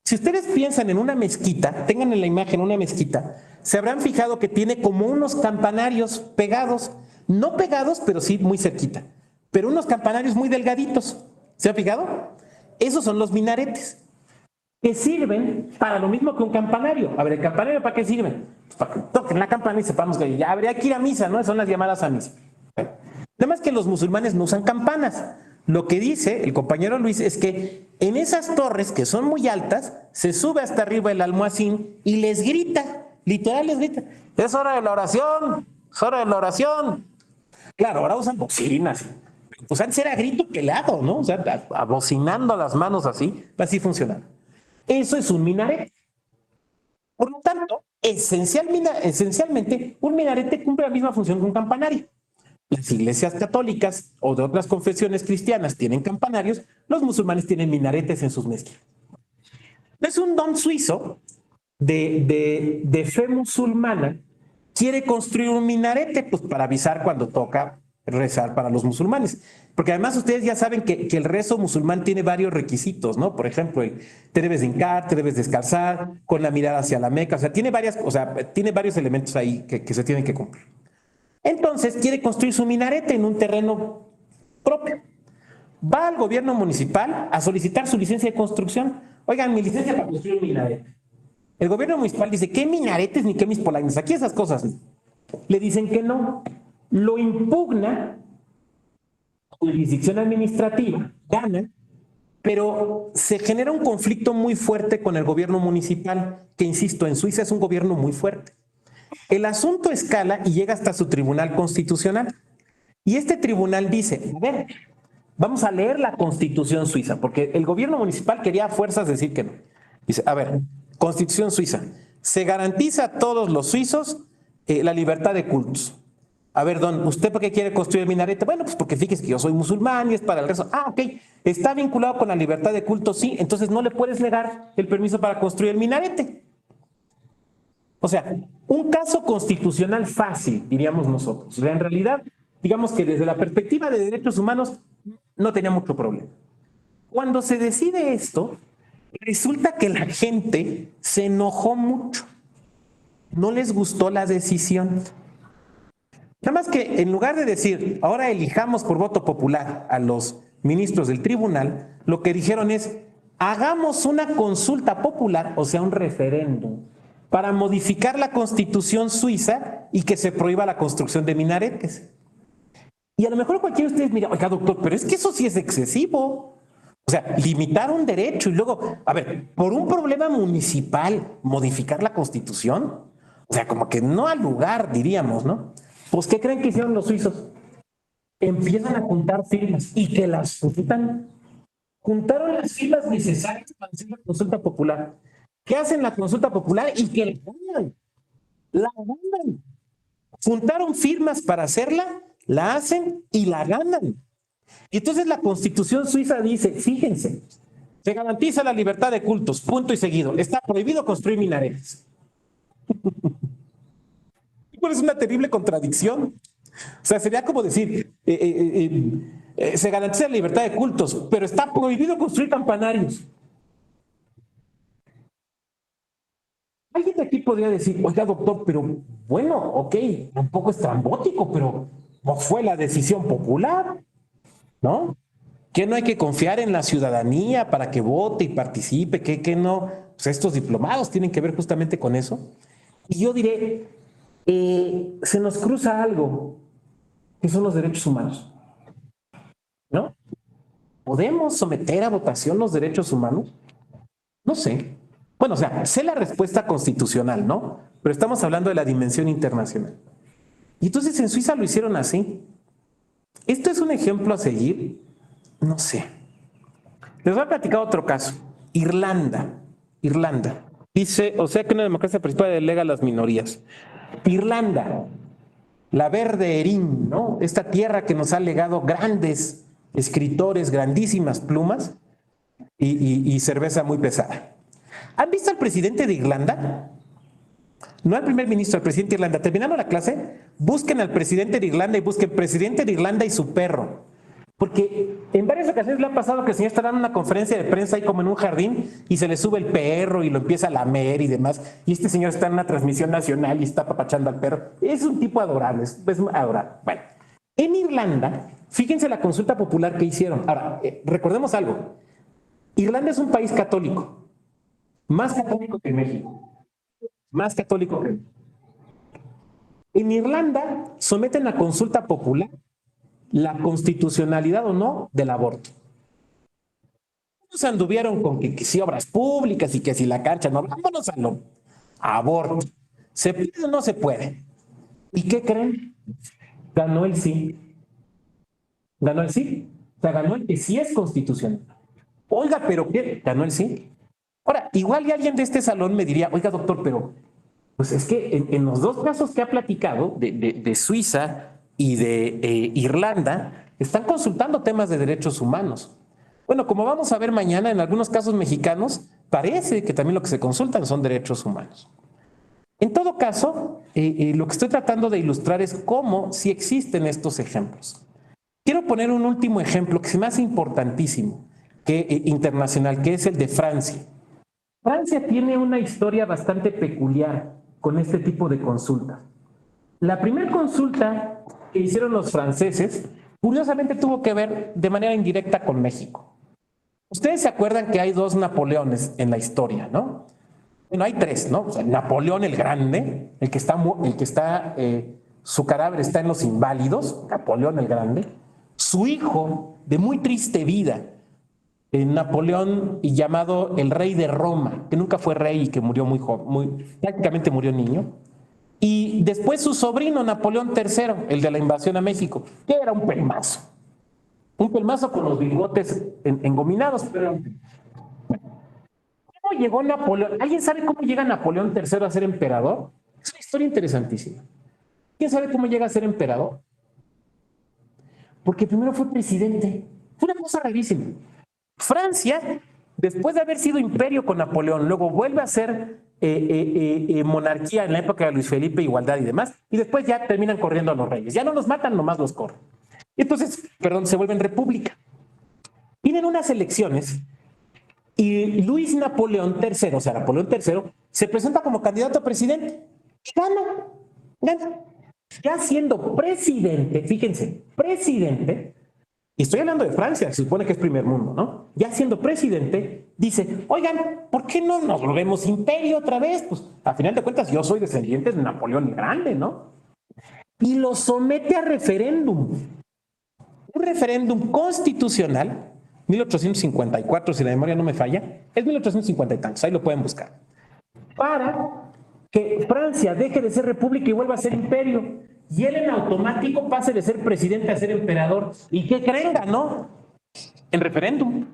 Si ustedes piensan en una mezquita, tengan en la imagen una mezquita, se habrán fijado que tiene como unos campanarios pegados, no pegados, pero sí muy cerquita, pero unos campanarios muy delgaditos. ¿Se han fijado? Esos son los minaretes, que sirven para lo mismo que un campanario. A ver, ¿el campanario para qué sirve? Pues para que toquen la campana y sepamos que ya habría que ir a misa, ¿no? Son las llamadas a misa. Bueno, nada más que los musulmanes no usan campanas. Lo que dice el compañero Luis es que en esas torres que son muy altas, se sube hasta arriba el almohacín y les grita, literal les grita, es hora de la oración, es hora de la oración. Claro, ahora usan bocinas. Pues antes era grito pelado, ¿no? O sea, abocinando las manos así funciona. Eso es un minarete. Por lo tanto, esencialmente, un minarete cumple la misma función que un campanario. Las iglesias católicas o de otras confesiones cristianas tienen campanarios, los musulmanes tienen minaretes en sus mezquitas. Es un don suizo de fe musulmana, quiere construir un minarete pues para avisar cuando toca rezar para los musulmanes. Porque además ustedes ya saben que el rezo musulmán tiene varios requisitos, ¿no? Por ejemplo, te debes de hincar, te debes descalzar, con la mirada hacia la Meca, o sea, tiene varios elementos ahí que se tienen que cumplir. Entonces quiere construir su minarete en un terreno propio. Va al gobierno municipal a solicitar su licencia de construcción. Oigan, mi licencia para construir un minarete. El gobierno municipal dice, ¿qué minaretes ni qué mis polainas? Aquí esas cosas no. Le dicen que no. Lo impugna, jurisdicción administrativa, gana, pero se genera un conflicto muy fuerte con el gobierno municipal, que insisto, en Suiza es un gobierno muy fuerte. El asunto escala y llega hasta su tribunal constitucional. Y este tribunal dice, a ver, vamos a leer la constitución suiza, porque el gobierno municipal quería a fuerzas decir que no. Dice, a ver, constitución suiza, se garantiza a todos los suizos la libertad de cultos. A ver, don, ¿usted por qué quiere construir el minarete? Bueno, pues porque fíjese que yo soy musulmán y es para el rezo. Ah, ok, está vinculado con la libertad de culto, sí, entonces no le puedes negar el permiso para construir el minarete. O sea, un caso constitucional fácil, diríamos nosotros. En realidad, digamos que desde la perspectiva de derechos humanos no tenía mucho problema. Cuando se decide esto, resulta que la gente se enojó mucho. No les gustó la decisión. Nada más que en lugar de decir, ahora elijamos por voto popular a los ministros del tribunal, lo que dijeron es, hagamos una consulta popular, o sea, un referéndum, para modificar la constitución suiza y que se prohíba la construcción de minaretes. Y a lo mejor cualquiera de ustedes mira, oiga, doctor, pero es que eso sí es excesivo. O sea, limitar un derecho y luego, a ver, por un problema municipal, modificar la constitución. O sea, como que no al lugar, diríamos, ¿no? Pues, ¿qué creen que hicieron los suizos? Empiezan a juntar firmas y que las juntan. Juntaron las firmas necesarias para hacer la consulta popular. ¿Qué hacen la consulta popular? Y que la ganan. La ganan. Juntaron firmas para hacerla, la hacen y la ganan. Y entonces la Constitución suiza dice, fíjense, se garantiza la libertad de cultos, punto y seguido. Está prohibido construir minaretes. Es una terrible contradicción. O sea, sería como decir, se garantiza la libertad de cultos, pero está prohibido construir campanarios. Alguien de aquí podría decir, oiga, doctor, pero bueno, ok, un poco estrambótico, pero no fue la decisión popular, ¿no? ¿Que no hay que confiar en la ciudadanía para que vote y participe? ¿Que no? Pues estos diplomados tienen que ver justamente con eso. Y yo diré, se nos cruza algo, que son los derechos humanos, ¿no? ¿Podemos someter a votación los derechos humanos? No sé. Bueno, o sea, sé la respuesta constitucional, ¿no? Pero estamos hablando de la dimensión internacional. Y entonces en Suiza lo hicieron así. ¿Esto es un ejemplo a seguir? No sé. Les voy a platicar otro caso. Irlanda. Dice, o sea que una democracia participativa delega a las minorías. Irlanda, la verde Erin, ¿no? Esta tierra que nos ha legado grandes escritores, grandísimas plumas. y cerveza muy pesada. ¿Han visto al presidente de Irlanda? No al primer ministro, al presidente de Irlanda. Terminando la clase, busquen al presidente de Irlanda y busquen presidente de Irlanda y su perro. Porque en varias ocasiones le ha pasado que el señor está dando una conferencia de prensa ahí como en un jardín y se le sube el perro y lo empieza a lamer y demás. Y este señor está en una transmisión nacional y está apapachando al perro. Es un tipo adorable, es adorable. Bueno, en Irlanda, fíjense la consulta popular que hicieron. Ahora, recordemos algo. Irlanda es un país católico. Más católico que México. Más católico que México. En Irlanda someten a consulta popular la constitucionalidad o no del aborto. Unos anduvieron con que si obras públicas y que si la cancha, no, vámonos a lo aborto. ¿Se puede o no se puede? ¿Y qué creen? Ganó el sí. Ganó el sí. O sea, ganó el que sí es constitucional. Oiga, ¿pero qué? Ganó el sí. Ahora, igual y alguien de este salón me diría, oiga, doctor, pero pues es que en los dos casos que ha platicado, de Suiza y de Irlanda, están consultando temas de derechos humanos. Bueno, como vamos a ver mañana, en algunos casos mexicanos, parece que también lo que se consultan son derechos humanos. En todo caso, lo que estoy tratando de ilustrar es cómo sí existen estos ejemplos. Quiero poner un último ejemplo que se me hace importantísimo, internacional, que es el de Francia. Francia tiene una historia bastante peculiar con este tipo de consultas. La primera consulta que hicieron los franceses, curiosamente tuvo que ver de manera indirecta con México. Ustedes se acuerdan que hay dos Napoleones en la historia, ¿no? Bueno, hay tres, ¿no? O sea, Napoleón el Grande, su cadáver está en los Inválidos, Napoleón el Grande. Su hijo, de muy triste vida, Napoleón, y llamado el rey de Roma, que nunca fue rey y que murió muy joven, prácticamente murió niño. Y después su sobrino, Napoleón III, el de la invasión a México, que era un pelmazo. Un pelmazo con los bigotes engominados, pero... ¿Cómo llegó Napoleón? ¿Alguien sabe cómo llega Napoleón III a ser emperador? Es una historia interesantísima. ¿Quién sabe cómo llega a ser emperador? Porque primero fue presidente. Fue una cosa rarísima. Francia, después de haber sido imperio con Napoleón, luego vuelve a ser monarquía en la época de Luis Felipe, igualdad y demás, y después ya terminan corriendo a los reyes. Ya no los matan, nomás los corren. Entonces, se vuelven república. Vienen unas elecciones y Luis Napoleón III, o sea, Napoleón III, se presenta como candidato a presidente y gana. Ya siendo presidente, fíjense, presidente, y estoy hablando de Francia, se supone que es primer mundo, ¿no? Ya siendo presidente, dice, oigan, ¿por qué no nos volvemos imperio otra vez? Pues, a final de cuentas, yo soy descendiente de Napoleón el Grande, ¿no? Y lo somete a referéndum. Un referéndum constitucional, 1854, si la memoria no me falla, es 1850 y tantos, ahí lo pueden buscar, para que Francia deje de ser república y vuelva a ser imperio. Y él en automático pase de ser presidente a ser emperador. ¿Y qué creen? Ganó en referéndum.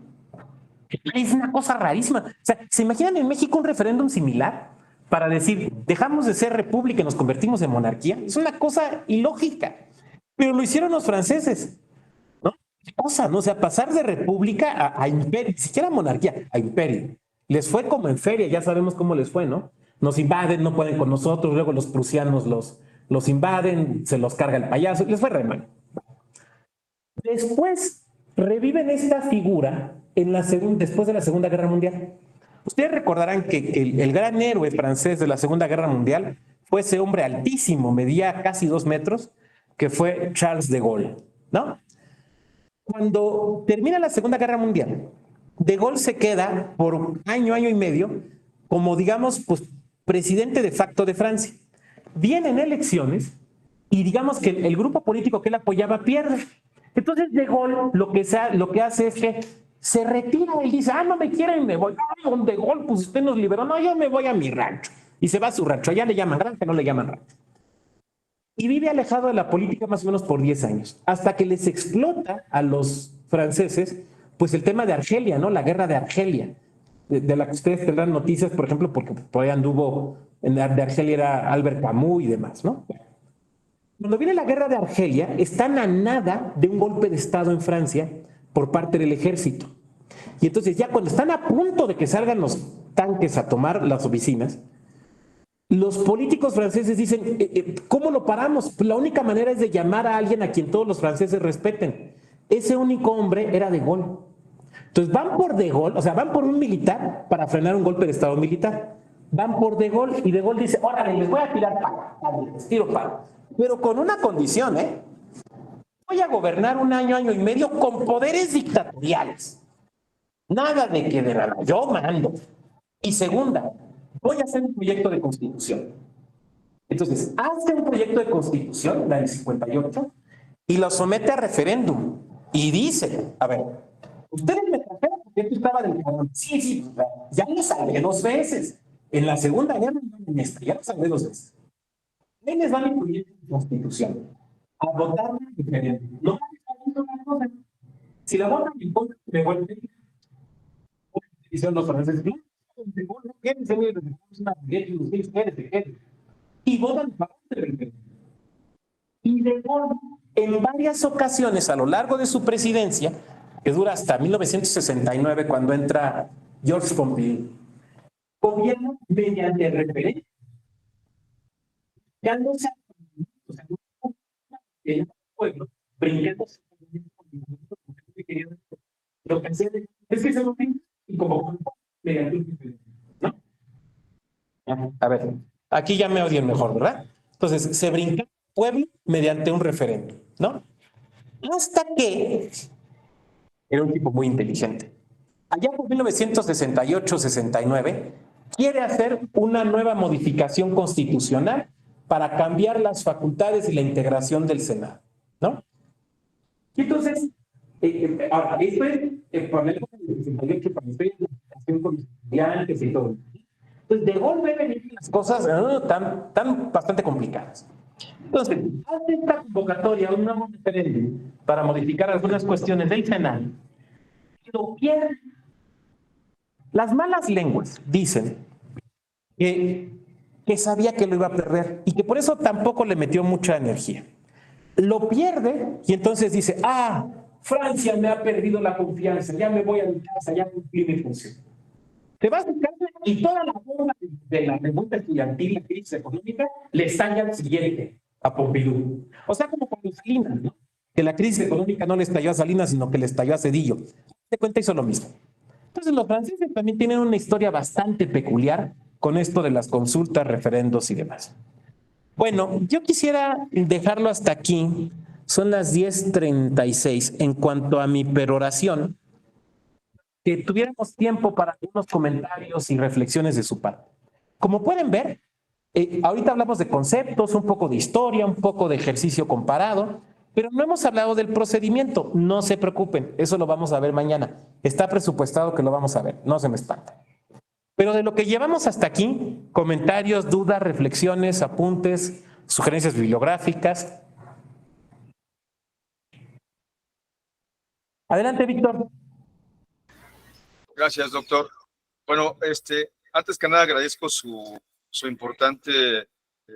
Es una cosa rarísima. O sea, ¿se imaginan en México un referéndum similar para decir, dejamos de ser república y nos convertimos en monarquía? Es una cosa ilógica. Pero lo hicieron los franceses, ¿no? ¿Qué cosa, no? O sea, pasar de república a imperio, ni siquiera monarquía, a imperio. Les fue como en feria, ya sabemos cómo les fue, ¿no? Nos invaden, no pueden con nosotros, luego los prusianos los invaden, se los carga el payaso, les fue re mal. Después reviven esta figura después de la Segunda Guerra Mundial. Ustedes recordarán que el gran héroe francés de la Segunda Guerra Mundial fue ese hombre altísimo, medía casi 2 metros, que fue Charles de Gaulle, ¿no? Cuando termina la Segunda Guerra Mundial, de Gaulle se queda por año y medio como, digamos, pues, presidente de facto de Francia. Vienen elecciones y digamos que el grupo político que él apoyaba pierde. Entonces de Gaulle lo que hace es que se retira. Él dice, no me quieren, me voy. De Gaulle, pues usted nos liberó. No, yo me voy a mi rancho. Y se va a su rancho. Allá le llaman granja, no le llaman rancho. Y vive alejado de la política más o menos por 10 años. Hasta que les explota a los franceses, pues el tema de Argelia, ¿no? La guerra de Argelia. De la que ustedes tendrán noticias, por ejemplo, porque por ahí anduvo, de Argelia era Albert Camus y demás, ¿no? Cuando viene la guerra de Argelia, están a nada de un golpe de Estado en Francia por parte del ejército. Y entonces ya cuando están a punto de que salgan los tanques a tomar las oficinas, los políticos franceses dicen, ¿cómo lo paramos? Pues la única manera es de llamar a alguien a quien todos los franceses respeten. Ese único hombre era De Gaulle. Entonces van por De Gaulle, o sea, van por un militar para frenar un golpe de Estado militar. Van por De Gaulle y De Gaulle dice, órale, les voy a tirar palo, les tiro palo. Pero con una condición, voy a gobernar un año, año y medio con poderes dictatoriales. Nada de que de nada, yo mando. Y segunda, voy a hacer un proyecto de constitución. Entonces, hace un proyecto de constitución, la del 58, y lo somete a referéndum. Y dice, a ver, ustedes me trajeron porque esto estaba del cabrón. Sí, sí, ya lo salvé 2 veces. En la Segunda Guerra y en esta, ya lo salvé 2 veces. Ahí les va mi proyecto de constitución. A votar en referéndum. No una cosa. Si la votan en contra, me vuelven. Dicen los franceses, y votan a favor del referéndum. Y De Gaulle, en varias ocasiones a lo largo de su presidencia, que dura hasta 1969, cuando entra Georges Pompidou, gobierna mediante referéndum. Ya no se el pueblo brincando lo que hacía es que se lo brinca y como mediante un referéndum, ¿no? A ver, aquí ya me odian mejor, ¿verdad? Entonces, se brinca pueblo mediante un referéndum, ¿no? Hasta que era un tipo muy inteligente. Allá por 1968-69, quiere hacer una nueva modificación constitucional para cambiar las facultades y la integración del Senado, ¿no? Y entonces, ahora, esto es por el 68, para la educación con los estudiantes y todo. Entonces, De Gaulle ve venir las cosas tan bastante complicadas. Entonces, hace esta convocatoria, un nuevo referéndum para modificar algunas cuestiones del Senado, lo pierde. Las malas lenguas dicen que sabía que lo iba a perder y que por eso tampoco le metió mucha energía. Lo pierde y entonces dice, Francia me ha perdido la confianza, ya me voy a mi casa, ya cumplí mi función. Te vas a casa y toda la bomba de la revuelta estudiantil, la crisis económica, le estalla al siguiente, a Pompidou. O sea, como con Salinas, ¿no? Que la crisis económica no le estalló a Salinas, sino que le estalló a Cedillo. Te cuenta, hizo lo mismo. Entonces, los franceses también tienen una historia bastante peculiar con esto de las consultas, referendos y demás. Bueno, yo quisiera dejarlo hasta aquí. Son las 10:36. En cuanto a mi peroración, que tuviéramos tiempo para algunos comentarios y reflexiones de su parte. Como pueden ver, ahorita hablamos de conceptos, un poco de historia, un poco de ejercicio comparado, pero no hemos hablado del procedimiento. No se preocupen, eso lo vamos a ver mañana. Está presupuestado que lo vamos a ver, no se me espanten. Pero de lo que llevamos hasta aquí, comentarios, dudas, reflexiones, apuntes, sugerencias bibliográficas. Adelante, Víctor. Gracias, doctor. Bueno, antes que nada agradezco su importante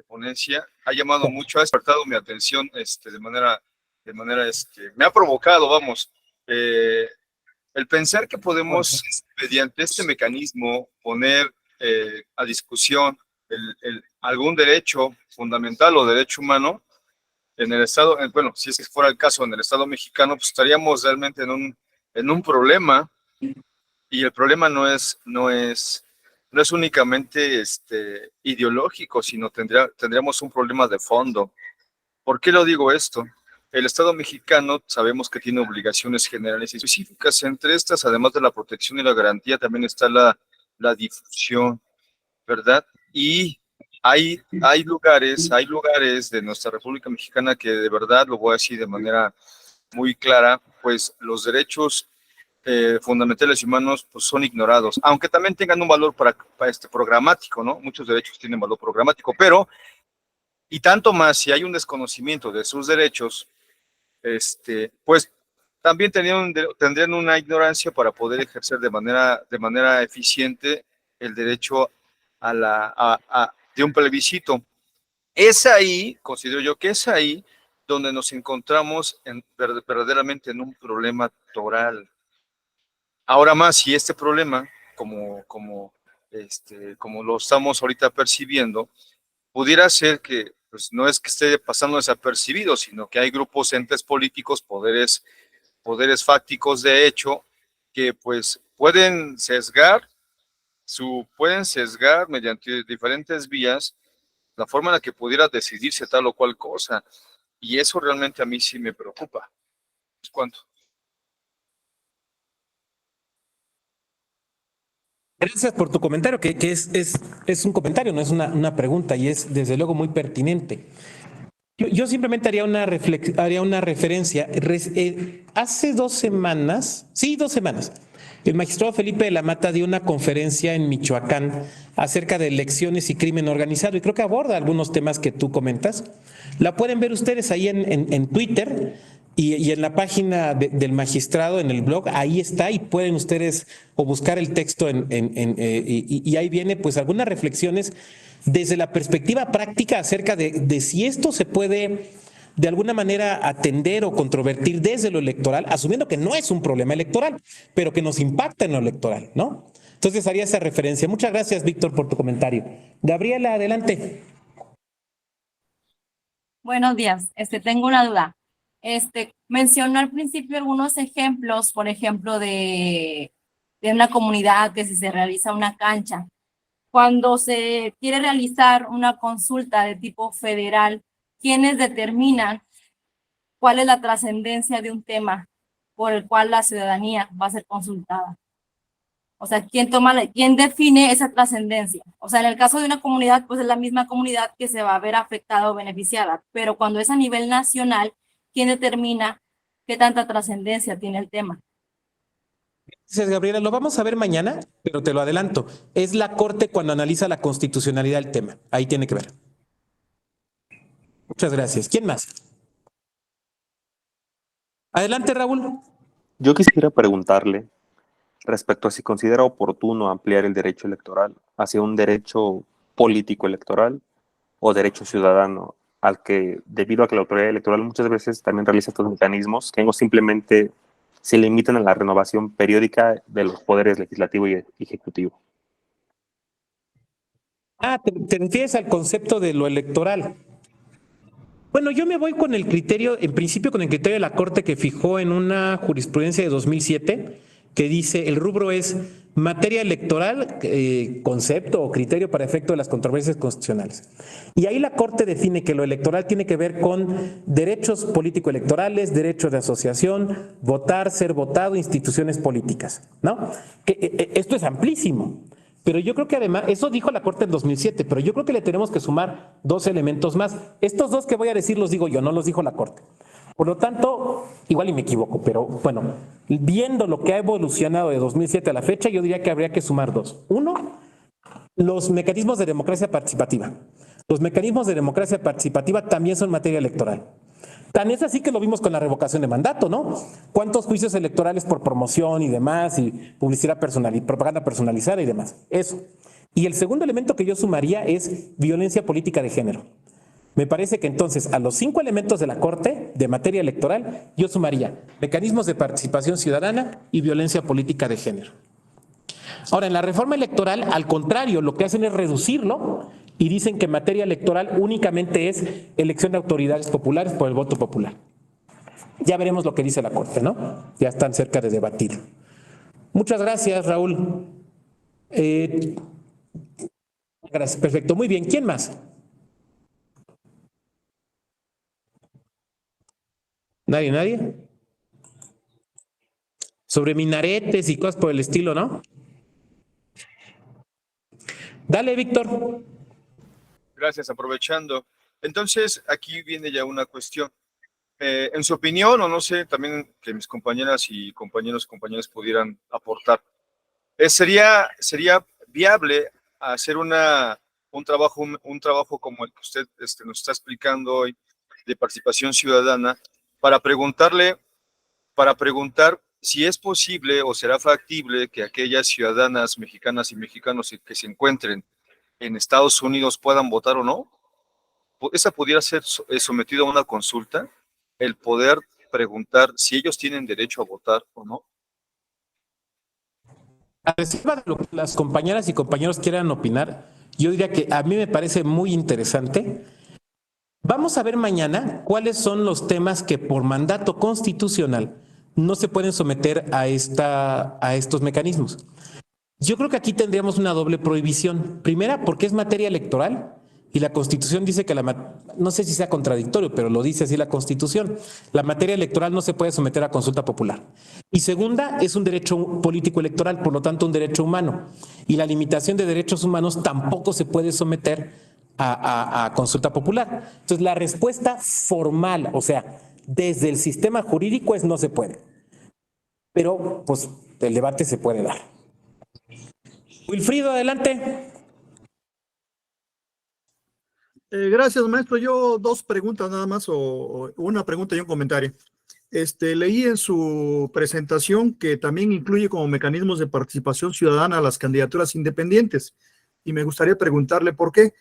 ponencia. Ha llamado mucho, ha despertado mi atención de manera, me ha provocado, vamos, el pensar que podemos, mediante este mecanismo, poner a discusión algún derecho fundamental o derecho humano en el Estado, bueno, si es que fuera el caso en el Estado mexicano, pues estaríamos realmente en un problema. Y el problema no es únicamente ideológico, sino tendríamos un problema de fondo. ¿Por qué lo digo esto? El Estado mexicano sabemos que tiene obligaciones generales y específicas. Entre estas, además de la protección y la garantía, también está la difusión, ¿verdad? Y hay lugares de nuestra República Mexicana que de verdad, lo voy a decir de manera muy clara, pues los derechos fundamentales humanos pues son ignorados, aunque también tengan un valor para programático, ¿no? Muchos derechos tienen valor programático, pero, y tanto más, si hay un desconocimiento de sus derechos, pues también tendrían una ignorancia para poder ejercer de manera eficiente el derecho de un plebiscito. Es ahí, considero yo que es ahí donde nos encontramos verdaderamente en un problema toral. Ahora más, si este problema, como lo estamos ahorita percibiendo, pudiera ser que pues, no es que esté pasando desapercibido, sino que hay grupos, entes políticos, poderes fácticos de hecho, que pues pueden sesgar mediante diferentes vías la forma en la que pudiera decidirse tal o cual cosa. Y eso realmente a mí sí me preocupa. ¿Cuánto? Gracias por tu comentario, que es un comentario, no es una pregunta y es desde luego muy pertinente. Yo simplemente haría una referencia. Hace 2 semanas, sí, 2 semanas, el magistrado Felipe de la Mata dio una conferencia en Michoacán acerca de elecciones y crimen organizado y creo que aborda algunos temas que tú comentas. La pueden ver ustedes ahí en Twitter y en la página del magistrado, en el blog, ahí está y pueden ustedes o buscar el texto y ahí viene pues algunas reflexiones desde la perspectiva práctica acerca de si esto se puede de alguna manera atender o controvertir desde lo electoral, asumiendo que no es un problema electoral, pero que nos impacta en lo electoral, ¿no? Entonces haría esa referencia. Muchas gracias, Víctor, por tu comentario. Gabriela, adelante. Buenos días. Tengo una duda. Mencionó al principio algunos ejemplos, por ejemplo, de una comunidad que si se realiza una cancha. Cuando se quiere realizar una consulta de tipo federal, ¿quiénes determinan cuál es la trascendencia de un tema por el cual la ciudadanía va a ser consultada? O sea, ¿quién define esa trascendencia? O sea, en el caso de una comunidad, pues es la misma comunidad que se va a ver afectada o beneficiada, pero cuando es a nivel nacional, ¿quién determina qué tanta trascendencia tiene el tema? Gracias, Gabriela. Lo vamos a ver mañana, pero te lo adelanto. Es la Corte cuando analiza la constitucionalidad del tema. Ahí tiene que ver. Muchas gracias. ¿Quién más? Adelante, Raúl. Yo quisiera preguntarle respecto a si considera oportuno ampliar el derecho electoral hacia un derecho político electoral o derecho ciudadano, al que, debido a que la autoridad electoral muchas veces también realiza estos mecanismos que no simplemente se limitan a la renovación periódica de los poderes legislativo y ejecutivo. Te refieres al concepto de lo electoral. Bueno, yo me voy con el criterio, en principio con el criterio de la Corte que fijó en una jurisprudencia de 2007 que dice el rubro es materia electoral, concepto o criterio para efecto de las controversias constitucionales. Y ahí la Corte define que lo electoral tiene que ver con derechos político-electorales, derechos de asociación, votar, ser votado, instituciones políticas, ¿no? Esto es amplísimo. Pero yo creo que además, eso dijo la Corte en 2007, pero yo creo que le tenemos que sumar 2 elementos más. Estos 2 que voy a decir los digo yo, no los dijo la Corte. Por lo tanto, igual y me equivoco, pero bueno, viendo lo que ha evolucionado de 2007 a la fecha, yo diría que habría que sumar 2. Uno, los mecanismos de democracia participativa. Los mecanismos de democracia participativa también son materia electoral. Tan es así que lo vimos con la revocación de mandato, ¿no? ¿Cuántos juicios electorales por promoción y demás, y publicidad personal y propaganda personalizada y demás? Eso. Y el segundo elemento que yo sumaría es violencia política de género. Me parece que entonces a los 5 elementos de la Corte de materia electoral, yo sumaría mecanismos de participación ciudadana y violencia política de género. Ahora, en la reforma electoral, al contrario, lo que hacen es reducirlo y dicen que en materia electoral únicamente es elección de autoridades populares por el voto popular. Ya veremos lo que dice la Corte, ¿no? Ya están cerca de debatir. Muchas gracias, Raúl. Gracias, perfecto. Muy bien, ¿quién más? ¿Nadie? Sobre minaretes y cosas por el estilo, ¿no? Dale, Víctor. Gracias, aprovechando. Entonces, aquí viene ya una cuestión. En su opinión, o no sé, también que mis compañeras y compañeros pudieran aportar, ¿sería viable hacer un trabajo como el que usted nos está explicando hoy, de participación ciudadana, para preguntar si es posible o será factible que aquellas ciudadanas mexicanas y mexicanos que se encuentren en Estados Unidos puedan votar o no? ¿Esa pudiera ser sometida a una consulta? El poder preguntar si ellos tienen derecho a votar o no. A reserva de lo que las compañeras y compañeros quieran opinar, yo diría que a mí me parece muy interesante. Vamos a ver mañana cuáles son los temas que por mandato constitucional no se pueden someter a estos mecanismos. Yo creo que aquí tendríamos una doble prohibición. Primera, porque es materia electoral y la Constitución dice que no sé si sea contradictorio, pero lo dice así la Constitución. La materia electoral no se puede someter a consulta popular. Y segunda, es un derecho político electoral, por lo tanto un derecho humano. Y la limitación de derechos humanos tampoco se puede someter a consulta popular. Entonces, la respuesta formal, o sea, desde el sistema jurídico es no se puede. Pero, pues, el debate se puede dar. Wilfrido, adelante. Gracias, maestro. Yo dos preguntas nada más, o una pregunta y un comentario. Leí en su presentación que también incluye como mecanismos de participación ciudadana las candidaturas independientes, y me gustaría preguntarle por qué.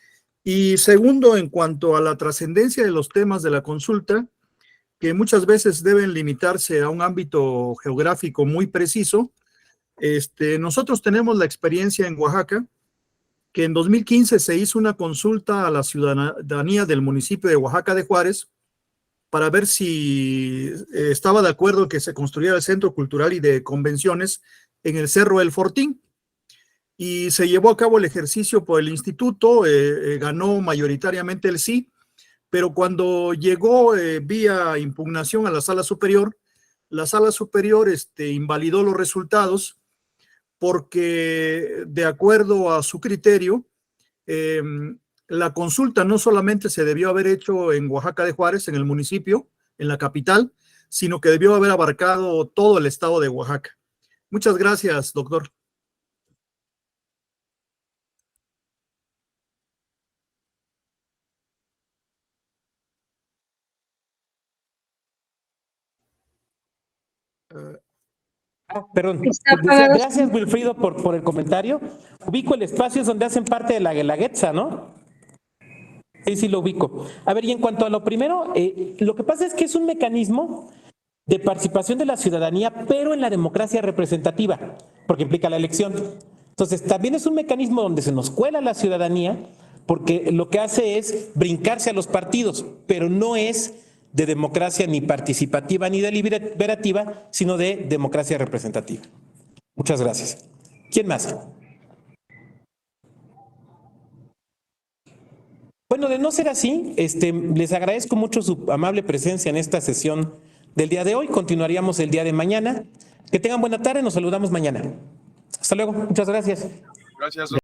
Y segundo, en cuanto a la trascendencia de los temas de la consulta, que muchas veces deben limitarse a un ámbito geográfico muy preciso, nosotros tenemos la experiencia en Oaxaca, que en 2015 se hizo una consulta a la ciudadanía del municipio de Oaxaca de Juárez para ver si estaba de acuerdo que se construyera el Centro Cultural y de Convenciones en el Cerro El Fortín. Y se llevó a cabo el ejercicio por el instituto, ganó mayoritariamente el sí, pero cuando llegó vía impugnación a la Sala Superior invalidó los resultados porque, de acuerdo a su criterio, la consulta no solamente se debió haber hecho en Oaxaca de Juárez, en el municipio, en la capital, sino que debió haber abarcado todo el estado de Oaxaca. Muchas gracias, doctor. Perdón. Gracias, Wilfrido, por el comentario. Ubico el espacio, es donde hacen parte de la Guelaguetza, ¿no? Sí, lo ubico. A ver, y en cuanto a lo primero, lo que pasa es que es un mecanismo de participación de la ciudadanía, pero en la democracia representativa, porque implica la elección. Entonces, también es un mecanismo donde se nos cuela la ciudadanía, porque lo que hace es brincarse a los partidos, pero no es de democracia ni participativa ni deliberativa, sino de democracia representativa. Muchas gracias. ¿Quién más? Bueno, de no ser así, les agradezco mucho su amable presencia en esta sesión del día de hoy. Continuaríamos el día de mañana. Que tengan buena tarde, nos saludamos mañana. Hasta luego, muchas gracias. Gracias.